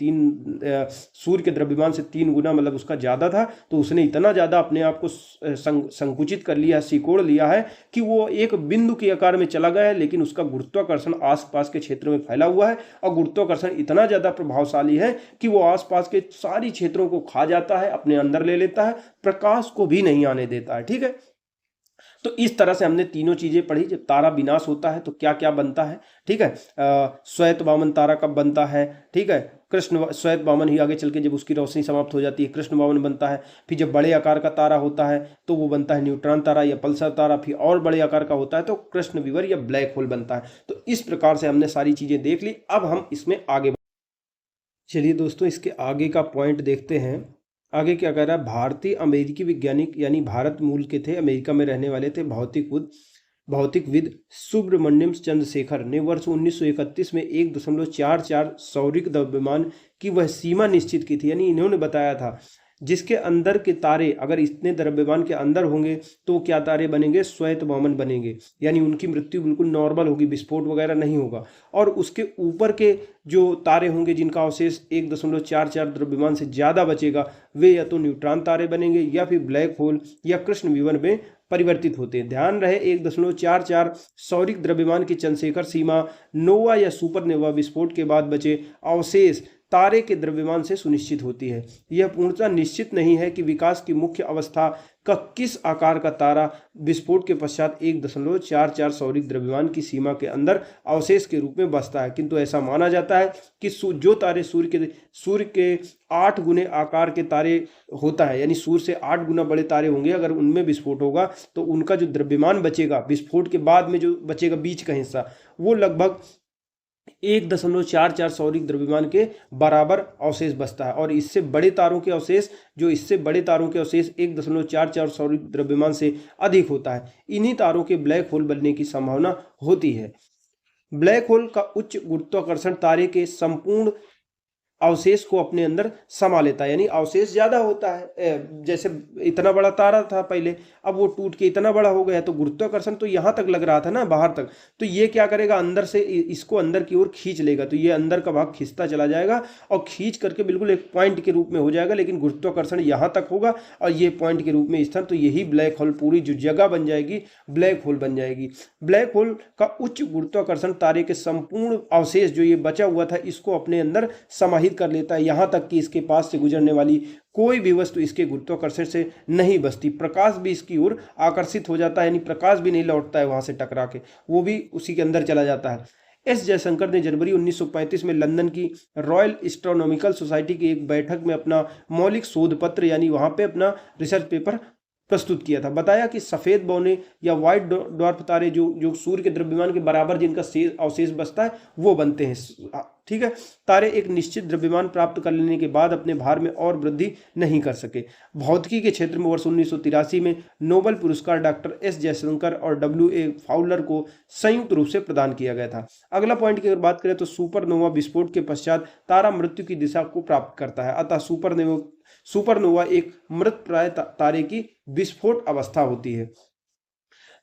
सूर्य के द्रव्यमान से 3 गुना मतलब उसका ज्यादा था, तो उसने इतना ज्यादा अपने आप को संकुचित कर लिया, सिकोड़ लिया है कि वो एक बिंदु के आकार में चला गया है, लेकिन उसका गुरुत्वाकर्षण आसपास के क्षेत्र में फैला हुआ है, और गुरुत्वाकर्षण इतना ज्यादा प्रभावशाली है कि वो आसपास के सारी क्षेत्रों को खा जाता है, अपने अंदर ले लेता है, प्रकाश को भी नहीं आने देता है, ठीक है। तो इस तरह से हमने तीनों चीजें पढ़ी। जब तारा विनाश होता है तो क्या क्या बनता है, ठीक है, श्वेत वामन तारा कब बनता है, ठीक है, कृष्ण श्वेत वामन ही आगे चल के जब उसकी रोशनी समाप्त हो जाती है कृष्ण वामन बनता है। फिर जब बड़े आकार का तारा होता है तो वो बनता है न्यूट्रॉन तारा या पल्सर तारा। फिर और बड़े आकार का होता है तो कृष्ण विवर या ब्लैक होल बनता है। तो इस प्रकार से हमने सारी चीजें देख ली। अब हम इसमें आगे चलिए दोस्तों, इसके आगे का पॉइंट देखते हैं। आगे क्या कह रहा है, भारतीय अमेरिकी वैज्ञानिक यानी भारत मूल के थे, अमेरिका में रहने वाले थे, भौतिकविद सुब्रमण्यम चंद्रशेखर ने वर्ष 1931 में 1.44 सौरिक द्रव्यमान की वह सीमा निश्चित की थी। यानी इन्होंने बताया था जिसके अंदर के तारे अगर इतने द्रव्यमान के अंदर होंगे तो क्या तारे बनेंगे, श्वेत वामन बनेंगे, यानी उनकी मृत्यु बिल्कुल नॉर्मल होगी, विस्फोट वगैरह नहीं होगा। और उसके ऊपर के जो तारे होंगे जिनका अवशेष 1.44 द्रव्यमान से ज्यादा बचेगा, वे या तो न्यूट्रॉन तारे बनेंगे या फिर ब्लैक होल या कृष्ण विवर में परिवर्तित होते हैं। ध्यान रहे 1.44 सौरिक द्रव्यमान की चंद्रशेखर सीमा नोवा या सुपरनोवा विस्फोट के बाद बचे अवशेष तारे के द्रव्यमान से सुनिश्चित होती है। यह पूर्णतः निश्चित नहीं है कि विकास की मुख्य अवस्था का किस आकार का तारा विस्फोट के पश्चात 1.44 सौरिक द्रव्यमान की सीमा के अंदर अवशेष के रूप में बसता है। किंतु ऐसा माना जाता है कि जो तारे सूर्य के 8 गुने आकार के तारे होता है, यानी सूर्य से 8 गुना बड़े तारे होंगे, अगर उनमें विस्फोट होगा तो उनका जो द्रव्यमान बचेगा विस्फोट के बाद में जो बचेगा बीच का हिस्सा, वो लगभग 1.44 सौरिक द्रव्यमान के बराबर अवशेष बचता है। और इससे बड़े तारों के अवशेष 1.44 सौरिक द्रव्यमान से अधिक होता है। इन्हीं तारों के ब्लैक होल बनने की संभावना होती है। ब्लैक होल का उच्च गुरुत्वाकर्षण तारे के संपूर्ण अवशेष को अपने अंदर समा लेता है, यानी अवशेष ज्यादा होता है। जैसे इतना बड़ा तारा था पहले, अब वो टूट के इतना बड़ा हो गया, तो गुरुत्वाकर्षण तो यहां तक लग रहा था ना, बाहर तक, तो ये क्या करेगा, अंदर से इसको अंदर की ओर खींच लेगा, तो ये अंदर का भाग खींचता चला जाएगा और खींच करके बिल्कुल एक पॉइंट के रूप में हो जाएगा, लेकिन गुरुत्वाकर्षण यहां तक होगा और ये पॉइंट के रूप में स्थिर, तो यही ब्लैक होल, पूरी जो जगह बन जाएगी ब्लैक होल बन जाएगी। ब्लैक होल का उच्च गुरुत्वाकर्षण तारे के संपूर्ण अवशेष जो ये बचा हुआ था इसको अपने अंदर समाहित कर लेता है, यहां तक कि इसके पास से गुजरने वाली कोई भी वस्तु इसके गुरुत्वाकर्षण से नहीं बचती। प्रकाश भी इसकी ओर आकर्षित हो जाता है, यानी प्रकाश भी नहीं लौटता है वहां से टकरा के, वो भी उसी के अंदर चला जाता है। एस जयशंकर ने जनवरी 1935 में लंदन की रॉयल एस्ट्रोनॉमिकल सोसाइटी की एक बैठक में अपना मौलिक शोध पत्र यानी वहां पे अपना रिसर्च पेपर प्रस्तुत किया था। बताया कि सफेद बौने या व्हाइट ड्वार्फ तारे जो सूर्य के द्रव्यमान के बराबर जिनका अवशेष बचता है वो बनते हैं, ठीक है। तारे एक निश्चित द्रव्यमान प्राप्त कर लेने के बाद अपने भार में और वृद्धि नहीं कर सके। भौतिकी के क्षेत्र में वर्ष 1983 में नोबेल पुरस्कार डॉक्टर एस जयशंकर और W.A. फाउलर को संयुक्त रूप से प्रदान किया गया था। अगला पॉइंट की अगर बात करें तो सुपरनोवा विस्फोट के पश्चात तारा मृत्यु की दिशा को प्राप्त करता है, अतः सुपरनोवा एक मृत प्राय तारे की विस्फोट अवस्था होती है।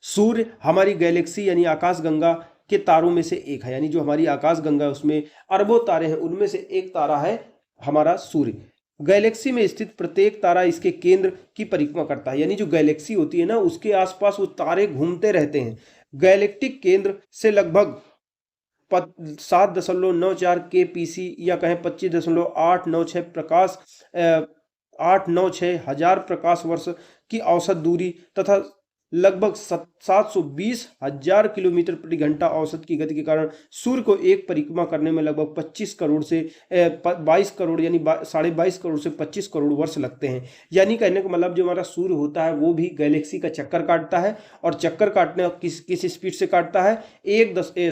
सूर्य हमारी गैलेक्सी यानी आकाशगंगा के तारों में से एक है, यानी जो हमारी आकाशगंगा है उसमें अरबों तारे हैं, उनमें से एक तारा है हमारा सूर्य। गैलेक्सी में स्थित प्रत्येक तारा इसके केंद्र की परिक्रमा करता है, यानी जो गैलेक्सी होती है ना उसके आसपास वो तारे घूमते रहते हैं। गैलेक्टिक केंद्र से लगभग 7.94 के पीसी या कहें 25.896 प्रकाश 896 हजार प्रकाश वर्ष की औसत दूरी तथा लगभग 720,000 किलोमीटर प्रति घंटा औसत की गति के कारण सूर्य को एक परिक्रमा करने में लगभग 25 करोड़ से 22 करोड़ यानी 22.5 करोड़ से 25 करोड़ वर्ष लगते हैं। यानी कहने का मतलब जो हमारा सूर्य होता है वो भी गैलेक्सी का चक्कर काटता है, और चक्कर काटने किस स्पीड से काटता है,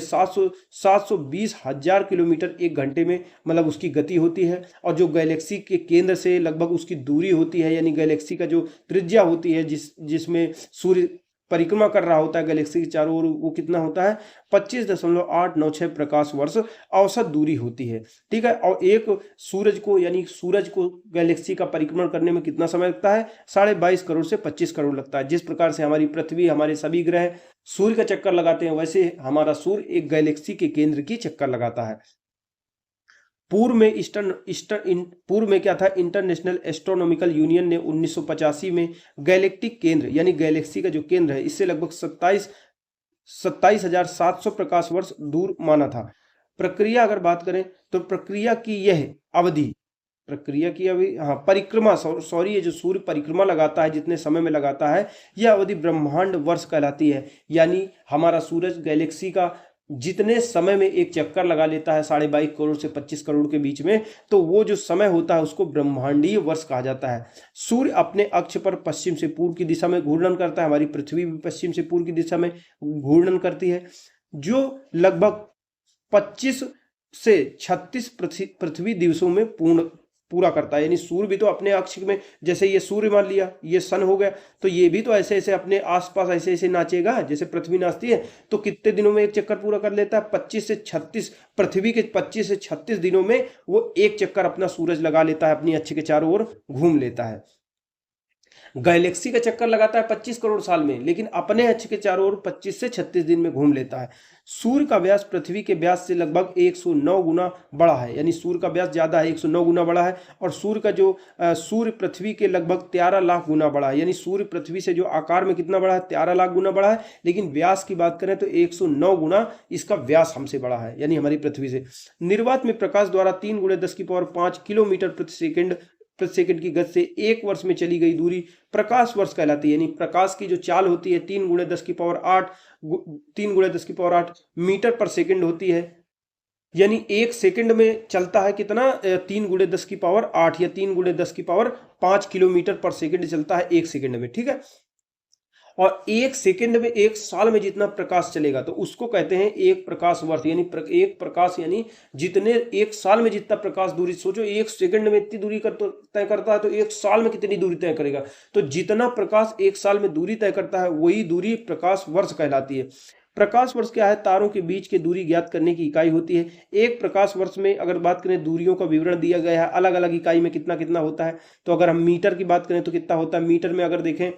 720,000 किलोमीटर एक घंटे में मतलब उसकी गति होती है। और जो गैलेक्सी के केंद्र से लगभग उसकी दूरी होती है, यानी गैलेक्सी का जो त्रिज्या होती है जिसमें सूर्य परिक्रमा कर रहा होता है गैलेक्सी के चारों ओर, वो कितना होता है, 25.896 प्रकाश वर्ष औसत दूरी होती है। ठीक है, और एक सूरज को यानी सूरज को गैलेक्सी का परिक्रमण करने में कितना समय लगता है, 22.5 करोड़ से 25 करोड़ लगता है। जिस प्रकार से हमारी पृथ्वी, हमारे सभी ग्रह सूर्य का चक्कर लगाते हैं, वैसे हमारा सूर्य एक गैलेक्सी के केंद्र की चक्कर लगाता है। पूर्व में क्या था, इंटरनेशनल एस्ट्रोनॉमिकल यूनियन ने 1985 में गैलेक्टिक केंद्र यानी गैलेक्सी का जो केंद्र है इससे लगभग 27,700 प्रकाश वर्ष दूर माना था। प्रक्रिया अगर बात करें तो प्रक्रिया की यह अवधि परिक्रमा ये जो सूर्य परिक्रमा लगाता है, जितने समय में लगाता है, यह अवधि ब्रह्मांड वर्ष कहलाती है। यानी हमारा सूरज गैलेक्सी का जितने समय में एक चक्कर लगा लेता है 22.5 करोड़ से 25 करोड़ के बीच में, तो वो जो समय होता है उसको ब्रह्मांडीय वर्ष कहा जाता है। सूर्य अपने अक्ष पर पश्चिम से पूर्व की दिशा में घूर्णन करता है, हमारी पृथ्वी भी पश्चिम से पूर्व की दिशा में घूर्णन करती है, जो लगभग 25 से 36 पृथ्वी दिवसों में पूरा करता है। यानी सूर्य भी तो अपने अक्ष में, जैसे ये सूर्य मान लिया, ये सन हो गया, तो ये भी तो ऐसे ऐसे अपने आसपास ऐसे ऐसे नाचेगा जैसे पृथ्वी नाचती है। तो कितने दिनों में एक चक्कर पूरा कर लेता है, 25 से 36, पृथ्वी के 25 से 36 दिनों में वो एक चक्कर अपना सूरज लगा लेता है, अपनी अक्ष के चारों ओर घूम लेता है। गैलेक्सी का चक्कर लगाता है 25 करोड़ साल में, लेकिन अपने अक्ष के चारों ओर 25 से 36 दिन में घूम लेता है। सूर्य का व्यास पृथ्वी के व्यास से लगभग 109 गुना बड़ा है, यानी सूर्य का व्यास ज्यादा है, 109 गुना बड़ा है। और सूर्य का जो सूर्य पृथ्वी के लगभग 13 लाख गुना बड़ा है, यानी सूर्य पृथ्वी से जो आकार में कितना बड़ा है, 13 लाख गुना बड़ा है। लेकिन व्यास की बात करें तो 109 गुना इसका व्यास हमसे बड़ा है, यानी हमारी पृथ्वी से। निर्वात में प्रकाश द्वारा 3 × 10⁵ किलोमीटर प्रति सेकंड की गति से एक वर्ष में चली गई दूरी प्रकाश वर्ष कहलाती है। यानी प्रकाश की जो चाल होती है 3 × 10⁸ मीटर पर सेकंड होती है। यानी एक सेकंड में चलता है कितना, 3 × 10⁸ या 3 × 10⁵ किलोमीटर पर सेकंड चलता है एक सेकंड में। ठीक है, और एक सेकंड में, एक साल में जितना प्रकाश चलेगा तो उसको कहते हैं एक प्रकाश वर्ष। यानी एक प्रकाश यानी जितने, एक साल में जितना प्रकाश दूरी, सोचो एक सेकंड में इतनी दूरी तय करता है तो एक साल में कितनी दूरी तय करेगा। तो जितना प्रकाश एक साल में दूरी तय करता है वही दूरी प्रकाश वर्ष कहलाती है। प्रकाश वर्ष क्या है, तारों के बीच की दूरी ज्ञात करने की इकाई होती है। एक प्रकाश वर्ष में अगर बात करें, दूरियों का विवरण दिया गया है अलग अलग इकाई में कितना कितना होता है। तो अगर हम मीटर की बात करें तो कितना होता है, मीटर में अगर देखें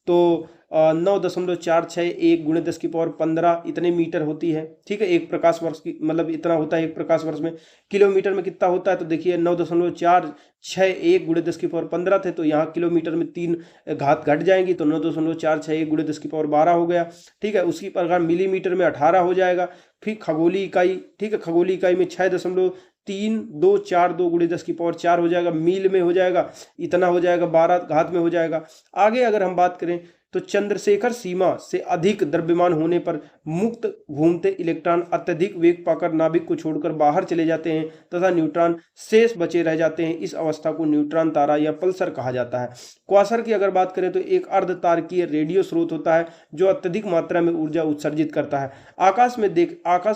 तो 9.461 × 10⁻15 इतने मीटर होती है। ठीक है, एक प्रकाश वर्ष की मतलब इतना होता है एक प्रकाश वर्ष में। किलोमीटर में कितना होता है तो देखिए 9.461 × 10⁻15 थे, तो यहाँ किलोमीटर में 3 घात घट जाएंगी तो 9.461 × 10⁻12 हो गया। ठीक है, उसी प्रकार मिलीमीटर में 18 हो जाएगा। फिर खगोलीय इकाई, ठीक है, खगोलीय इकाई में 6.3242 × 10⁻4 हो जाएगा। मील में हो जाएगा, इतना हो जाएगा, 12 घात में हो जाएगा। आगे अगर हम बात करें तो चंद्रशेखर सीमा से अधिक द्रव्यमान होने पर मुक्त घूमते इलेक्ट्रॉन अत्यधिक वेग पाकर नाभिक को छोड़कर बाहर चले जाते हैं तथा न्यूट्रॉन शेष बचे रह जाते हैं। इस अवस्था को न्यूट्रॉन तारा या पल्सर कहा जाता है। क्वासर की अगर बात करें तो एक अर्धतारकीय रेडियो स्रोत होता है जो अत्यधिक मात्रा में ऊर्जा उत्सर्जित करता है। आकाश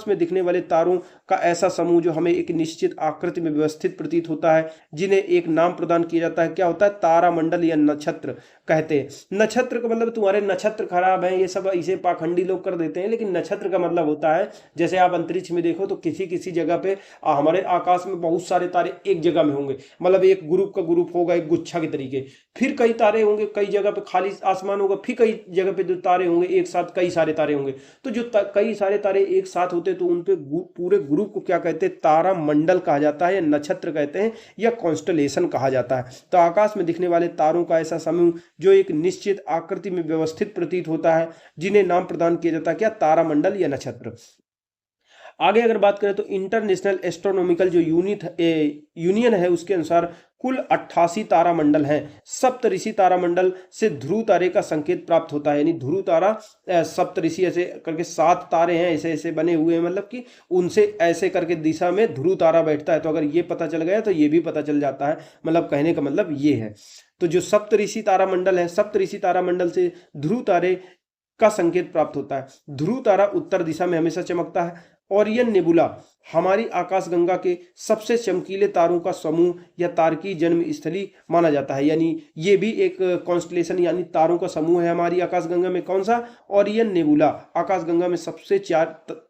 में दिखने वाले तारों का ऐसा समूह जो हमें एक निश्चित आकृति में व्यवस्थित प्रतीत होता है, जिन्हें एक नाम प्रदान किया जाता है। क्या होता है, तारा मंडल या नक्षत्र कहते हैं। नक्षत्र का मतलब मतलब तुम्हारे नक्षत्र खराब हैं, ये सब इसे पाखंडी लोग कर देते हैं। लेकिन नक्षत्र का मतलब होता है, जैसे आप अंतरिक्ष में देखो तो किसी किसी जगह पे हमारे आकाश में बहुत सारे तारे एक जगह में होंगे, मतलब एक ग्रुप का ग्रुप होगा एक गुच्छा के तरीके, फिर कई तारे होंगे, कई जगह पे खाली आसमान होगा, फिर कई जगह पे जो तारे होंगे एक साथ कई सारे तारे होंगे। तो जो कई सारे तारे एक साथ होते हैं तो उन पे पूरे ग्रुप को क्या कहते हैं, तारा मंडल कहा जाता है, या नक्षत्र कहते हैं, या कॉन्स्टलेशन कहा जाता है। तो आकाश में दिखने वाले तारों का ऐसा समूह जो एक निश्चित आकृति में व्यवस्थित प्रतीत होता है, जिन्हें नाम प्रदान किया जाता है क्या, तारामंडल या नक्षत्र। आगे अगर बात करें तो इंटरनेशनल एस्ट्रोनॉमिकल जो यूनियन है उसके अनुसार कुल 88 तारामंडल हैं। सप्तऋषि तारामंडल से ध्रुव तारे का संकेत प्राप्त होता है, यानी ध्रुव तारा सप्तऋषि ऐसे करके 7 तारे हैं, ऐसे ऐसे बने हुए हैं, मतलब कि उनसे ऐसे करके दिशा में ध्रुव तारा बैठता है। तो अगर ये पता चल गया तो ये भी पता चल जाता है, मतलब कहने का मतलब ये है। तो जो सप्तऋषि तारामंडल है, सप्तऋषि तारामंडल से ध्रुव तारे का संकेत प्राप्त होता है। ध्रुव तारा उत्तर दिशा में हमेशा चमकता है। ओरियन नेबुला हमारी आकाशगंगा के सबसे चमकीले तारों का समूह या तारकीय जन्म स्थली माना जाता है, यानी ये भी एक कॉन्स्टलेशन यानी तारों का समूह है हमारी आकाशगंगा में। कौन सा, ओरियन नेबुला आकाशगंगा में सबसे 4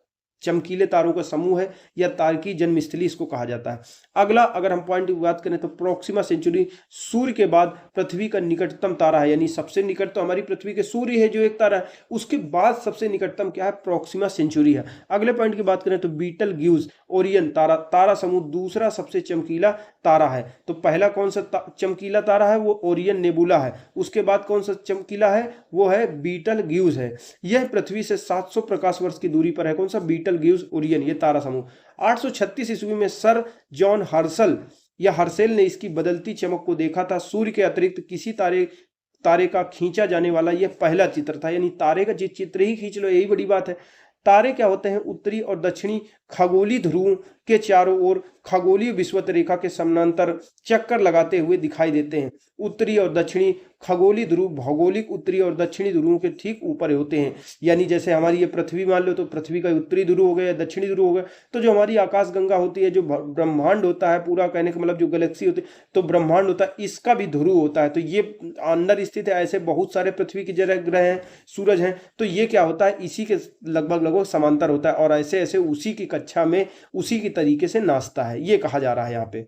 चमकीले तारों का समूह है या तारकीय जन्मस्थली इसको कहा जाता है। अगला अगर हम पॉइंट की बात करें तो प्रोक्सिमा सेंचुरी सूर्य के बाद पृथ्वी का निकटतम तारा है, यानी सबसे निकट तो हमारी पृथ्वी के सूर्य है जो एक तारा है, उसके बाद सबसे निकटतम क्या है, प्रोक्सिमा सेंचुरी है। अगले पॉइंट की बात करें तो बीटल ग्यूज ओरियन तारा समूह दूसरा सबसे चमकीला तारा है। तो पहला कौन सा चमकीला तारा है, वो ओरियन नेबुला है। उसके बाद कौन सा चमकीला है, वो है बीटल ग्यूज है। यह पृथ्वी से 700 प्रकाश वर्ष की दूरी पर है। कौन सा, बीटल ग्यूज ओरियन, ये तारा समूह। 836 ईस्वी में सर जॉन हर्सेल ने इसकी बदलती चमक को देखा था। सूर्य के अतिरिक्त किसी तारे का खींचा जाने वाला यह पहला चित्र था, यानी तारे का चित्र ही खींच लो, यही बड़ी बात है। तारे क्या होते हैं, उत्तरी और दक्षिणी खगोलीय ध्रुवों के चारों ओर खगोलीय विषुवत रेखा के समानांतर चक्कर लगाते हुए दिखाई देते हैं। उत्तरी और दक्षिणी खगोलीय ध्रुव भौगोलिक उत्तरी और दक्षिणी ध्रुवों के ठीक ऊपर होते हैं, यानी जैसे हमारी ये पृथ्वी मान लो तो पृथ्वी का उत्तरी ध्रुव हो गया, दक्षिणी ध्रुव हो गया। तो जो हमारी आकाशगंगा होती है, जो ब्रह्मांड होता है पूरा, कहने का मतलब जो गैलेक्सी होती है, तो ब्रह्मांड होता है, इसका भी ध्रुव होता है। तो ये अंदर स्थित है, ऐसे बहुत सारे पृथ्वी की जगह ग्रह हैं, सूरज हैं, तो ये क्या होता है, इसी के लगभग समांतर होता है, और ऐसे ऐसे उसी की कक्षा में उसी की तरीके से नाचता है, ये कहा जा रहा है यहाँ पे।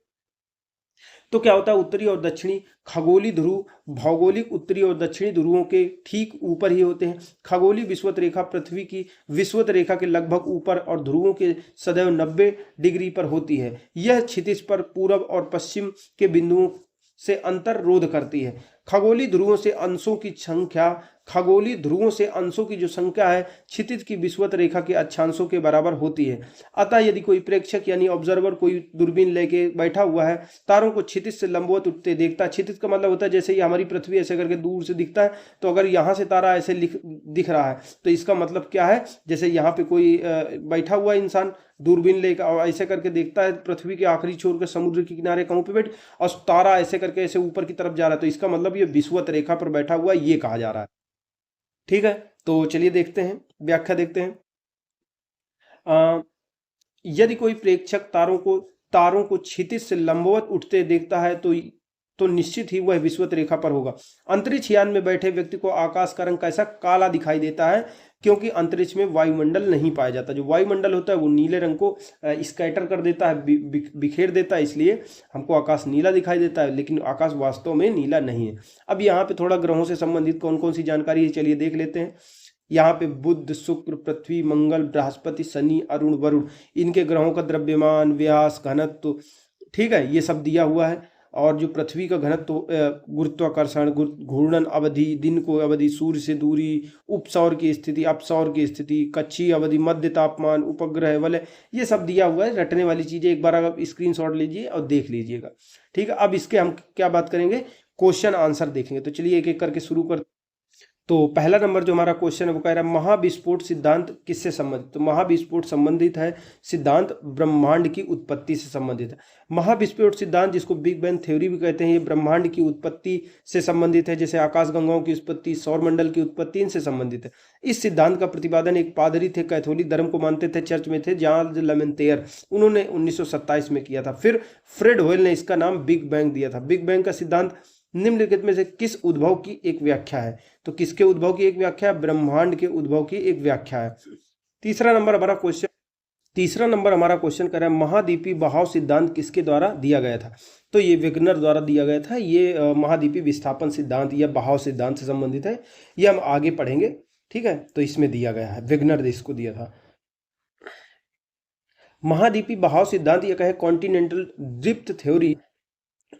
तो क्या होता है, उत्तरी और दक्षिणी खगोलीय ध्रुव भौगोलिक उत्तरी और दक्षिणी ध्रुवों के ठीक ऊपर ही होते हैं। खगोलीय विषुवत रेखा पृथ्वी की विषुवत रेखा के लगभग ऊपर और ध्रुवों के सदैव 90 डिग्री पर होती है। यह क्षितिज पर पूर्व और पश्चिम के बिंदुओं से अंतर रोध करती है। खगोलीय ध्रुवों से अंशों की जो संख्या है क्षितिज की विषुवत रेखा के अक्षांशों के बराबर होती है। अतः यदि कोई प्रेक्षक यानी ऑब्जर्वर कोई दूरबीन लेके बैठा हुआ है, तारों को क्षितिज से लंबवत उठते देखता है। क्षितिज का मतलब होता है जैसे ये हमारी पृथ्वी ऐसे करके दूर से दिखता है, तो अगर यहाँ से तारा ऐसे दिख रहा है तो इसका मतलब क्या है, जैसे यहाँ पे कोई बैठा हुआ इंसान दूरबीन लेकर और ऐसे करके देखता है पृथ्वी के आखिरी छोर के समुद्र के किनारे कहूँ पे बैठ, और तारा ऐसे करके ऐसे ऊपर की तरफ जा रहा है, तो इसका मतलब ये विषुवत रेखा पर बैठा हुआ ये कहा जा रहा है। ठीक है, तो चलिए देखते हैं, व्याख्या देखते हैं। यदि कोई प्रेक्षक तारों को क्षितिज से लंबवत उठते देखता है तो निश्चित ही वह विषुवत रेखा पर होगा। अंतरिक्ष यान में बैठे व्यक्ति को आकाश का रंग कैसा, काला दिखाई देता है, क्योंकि अंतरिक्ष में वायुमंडल नहीं पाया जाता। जो वायुमंडल होता है वो नीले रंग को स्कैटर कर देता है, बिखेर देता है, इसलिए हमको आकाश नीला दिखाई देता है, लेकिन आकाश वास्तव में नीला नहीं है। अब यहाँ पे थोड़ा ग्रहों से संबंधित कौन कौन सी जानकारी है, चलिए देख लेते हैं। यहाँ पे बुध, शुक्र, पृथ्वी, मंगल, बृहस्पति, शनि, अरुण, वरुण, इनके ग्रहों का द्रव्यमान, व्यास, घनत्व, ठीक है, ये सब दिया हुआ है। और जो पृथ्वी का घनत्व, गुरुत्वाकर्षण, घूर्णन अवधि, दिन को अवधि, सूर्य से दूरी, उपसौर की स्थिति, अपसौर की स्थिति, कक्षीय अवधि, मध्य तापमान, उपग्रह वलय, ये सब दिया हुआ है। रटने वाली चीजें एक बार आप स्क्रीनशॉट लीजिए और देख लीजिएगा। ठीक है, अब इसके हम क्या बात करेंगे, क्वेश्चन आंसर देखेंगे। तो चलिए एक एक करके शुरू कर। तो पहला नंबर जो हमारा क्वेश्चन है वो कह रहा है महाविस्फोट सिद्धांत किससे संबंधित। तो महाविस्फोट संबंधित है सिद्धांत ब्रह्मांड की उत्पत्ति से संबंधित है। महाविस्फोट सिद्धांत, जिसको बिग बैंग थ्योरी भी कहते हैं, ये ब्रह्मांड की उत्पत्ति से संबंधित है। जैसे आकाशगंगाओं की उत्पत्ति, सौरमंडल की उत्पत्ति, इनसे संबंधित है। इस सिद्धांत का प्रतिपादन एक पादरी थे, कैथोलिक धर्म को मानते थे, चर्च में थे, जॉर्ज लेमेंतेयर, उन्होंने 1927 में किया था। फिर फ्रेड होयल ने इसका नाम बिग बैंग दिया था। बिग बैंग का सिद्धांत निम्नलिखित में से किस उद्भव की एक व्याख्या है? तो किसके उद्भव की एक व्याख्या है? ब्रह्मांड के उद्भव की एक व्याख्या है। तीसरा नंबर हमारा क्वेश्चन कर रहा है महाद्वीपीय बहाव सिद्धांत किसके द्वारा दिया गया था? तो ये वेगनर द्वारा दिया गया था। ये महाद्वीपीय विस्थापन सिद्धांत या बहाव सिद्धांत से संबंधित है। ये हम आगे पढ़ेंगे, ठीक है। तो इसमें दिया गया है, वेगनर ने इसको दिया था। महाद्वीपीय बहाव सिद्धांत यह कहे कॉन्टिनेंटल ड्रिफ्ट थ्योरी,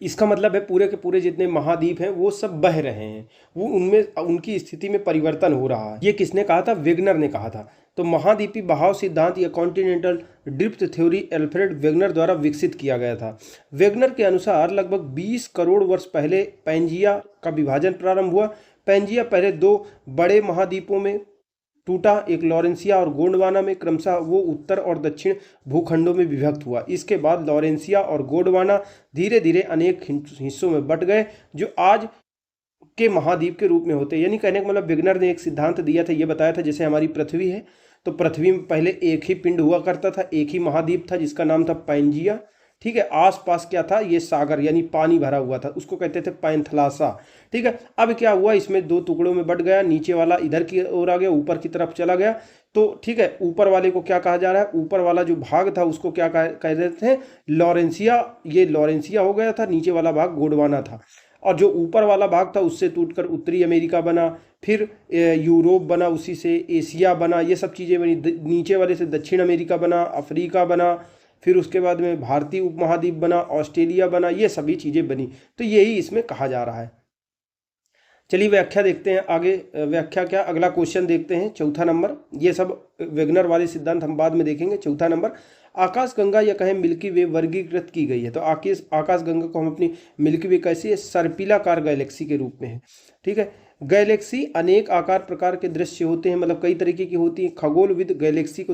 इसका मतलब है पूरे के पूरे जितने महाद्वीप हैं वो सब बह रहे हैं, वो उनमें उनकी स्थिति में परिवर्तन हो रहा है। ये किसने कहा था? वेगनर ने कहा था। तो महाद्वीपीय बहाव सिद्धांत या continental drift theory Alfred Wegener द्वारा विकसित किया गया था। वेगनर के अनुसार लगभग 20 करोड़ वर्ष पहले पैंजिया का विभाजन प्रारंभ हुआ। पैंजिया पहले दो बड़े महाद्वीपों में टूटा, एक लॉरेंसिया और गोंडवाना में, क्रमशः वो उत्तर और दक्षिण भूखंडों में विभक्त हुआ। इसके बाद लॉरेंसिया और गोंडवाना धीरे धीरे अनेक हिस्सों में बंट गए जो आज के महाद्वीप के रूप में होते हैं। यानी कहने का मतलब वेगनर ने एक सिद्धांत दिया था, ये बताया था जैसे हमारी पृथ्वी है तो पृथ्वी में पहले एक ही पिंड हुआ करता था, एक ही महाद्वीप था जिसका नाम था पैंजिया, ठीक है। आसपास क्या था? ये सागर यानी पानी भरा हुआ था, उसको कहते थे पैंथलासा, ठीक है। अब क्या हुआ, इसमें दो टुकड़ों में बट गया, नीचे वाला इधर की ओर आ गया, ऊपर की तरफ चला गया। तो ठीक है, ऊपर वाले को क्या कहा जा रहा है? ऊपर वाला जो भाग था उसको क्या कह रहे थे? लॉरेंसिया। ये लॉरेंसिया हो गया था, नीचे वाला भाग गोंडवाना था। और जो ऊपर वाला भाग था उससे टूटकर उत्तरी अमेरिका बना, फिर यूरोप बना, उसी से एशिया बना, ये सब चीज़ें बनी। नीचे वाले से दक्षिण अमेरिका बना, अफ्रीका बना, फिर उसके बाद में भारतीय उपमहाद्वीप बना, ऑस्ट्रेलिया बना, ये सभी चीज़ें बनी। तो यही इसमें कहा जा रहा है। चलिए व्याख्या देखते हैं आगे। व्याख्या क्या, अगला क्वेश्चन देखते हैं, चौथा नंबर। ये सब वेगनर वाले सिद्धांत हम बाद में देखेंगे। चौथा नंबर, आकाश गंगा या कहें मिल्की वे वर्गीकृत की गई है। तो आकाश गंगा को हम अपनी मिल्की वे कैसी है? सर्पिलाकार गैलेक्सी के रूप में है, ठीक है। गैलेक्सी अनेक आकार प्रकार के दृश्य होते हैं, मतलब कई तरीके की होती है। खगोलविद गैलेक्सी को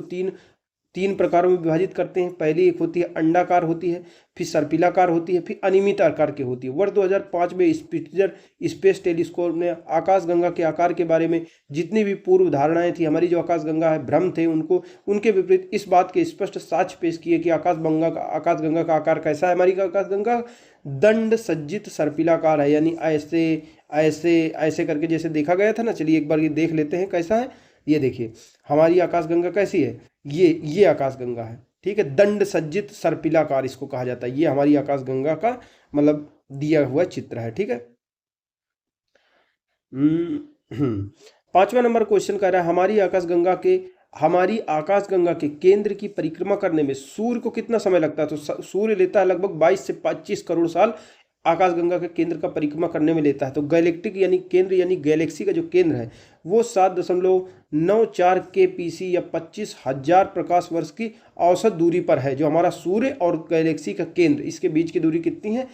तीन प्रकारों में विभाजित करते हैं। पहली एक होती है अंडाकार होती है, फिर सर्पिलाकार होती है, फिर अनियमित आकार की होती है। वर्ष 2005 में स्पिट्जर स्पेस टेलीस्कोप ने आकाशगंगा के आकार के बारे में जितनी भी पूर्व धारणाएं थी, हमारी जो आकाशगंगा है भ्रम थे, उनके विपरीत इस बात के स्पष्ट साक्ष्य पेश किए कि आकाशगंगा का आकार कैसा है। हमारी आकाशगंगा दंड सज्जित सर्पिलाकार है, यानी ऐसे ऐसे ऐसे करके जैसे देखा गया था ना। चलिए एक बार ये देख लेते हैं कैसा है। ये देखिए हमारी आकाशगंगा कैसी है, ये आकाशगंगा है, ठीक है। दंड सज्जित सर्पिलाकार इसको कहा जाता है। ये हमारी आकाशगंगा का मतलब दिया हुआ चित्र है, ठीक है। पांचवा नंबर क्वेश्चन कह रहा है हमारी आकाशगंगा के केंद्र की परिक्रमा करने में सूर्य को कितना समय लगता है? तो सूर्य लेता है लगभग 22 से 25 करोड़ साल आकाशगंगा के केंद्र का परिक्रमा करने में लेता है। तो गैलेक्टिक यानी केंद्र यानी गैलेक्सी का जो केंद्र है वो 7.94 kpc या 25,000 प्रकाश वर्ष की औसत दूरी पर है। जो हमारा सूर्य और गैलेक्सी का केंद्र, इसके बीच की दूरी कितनी है?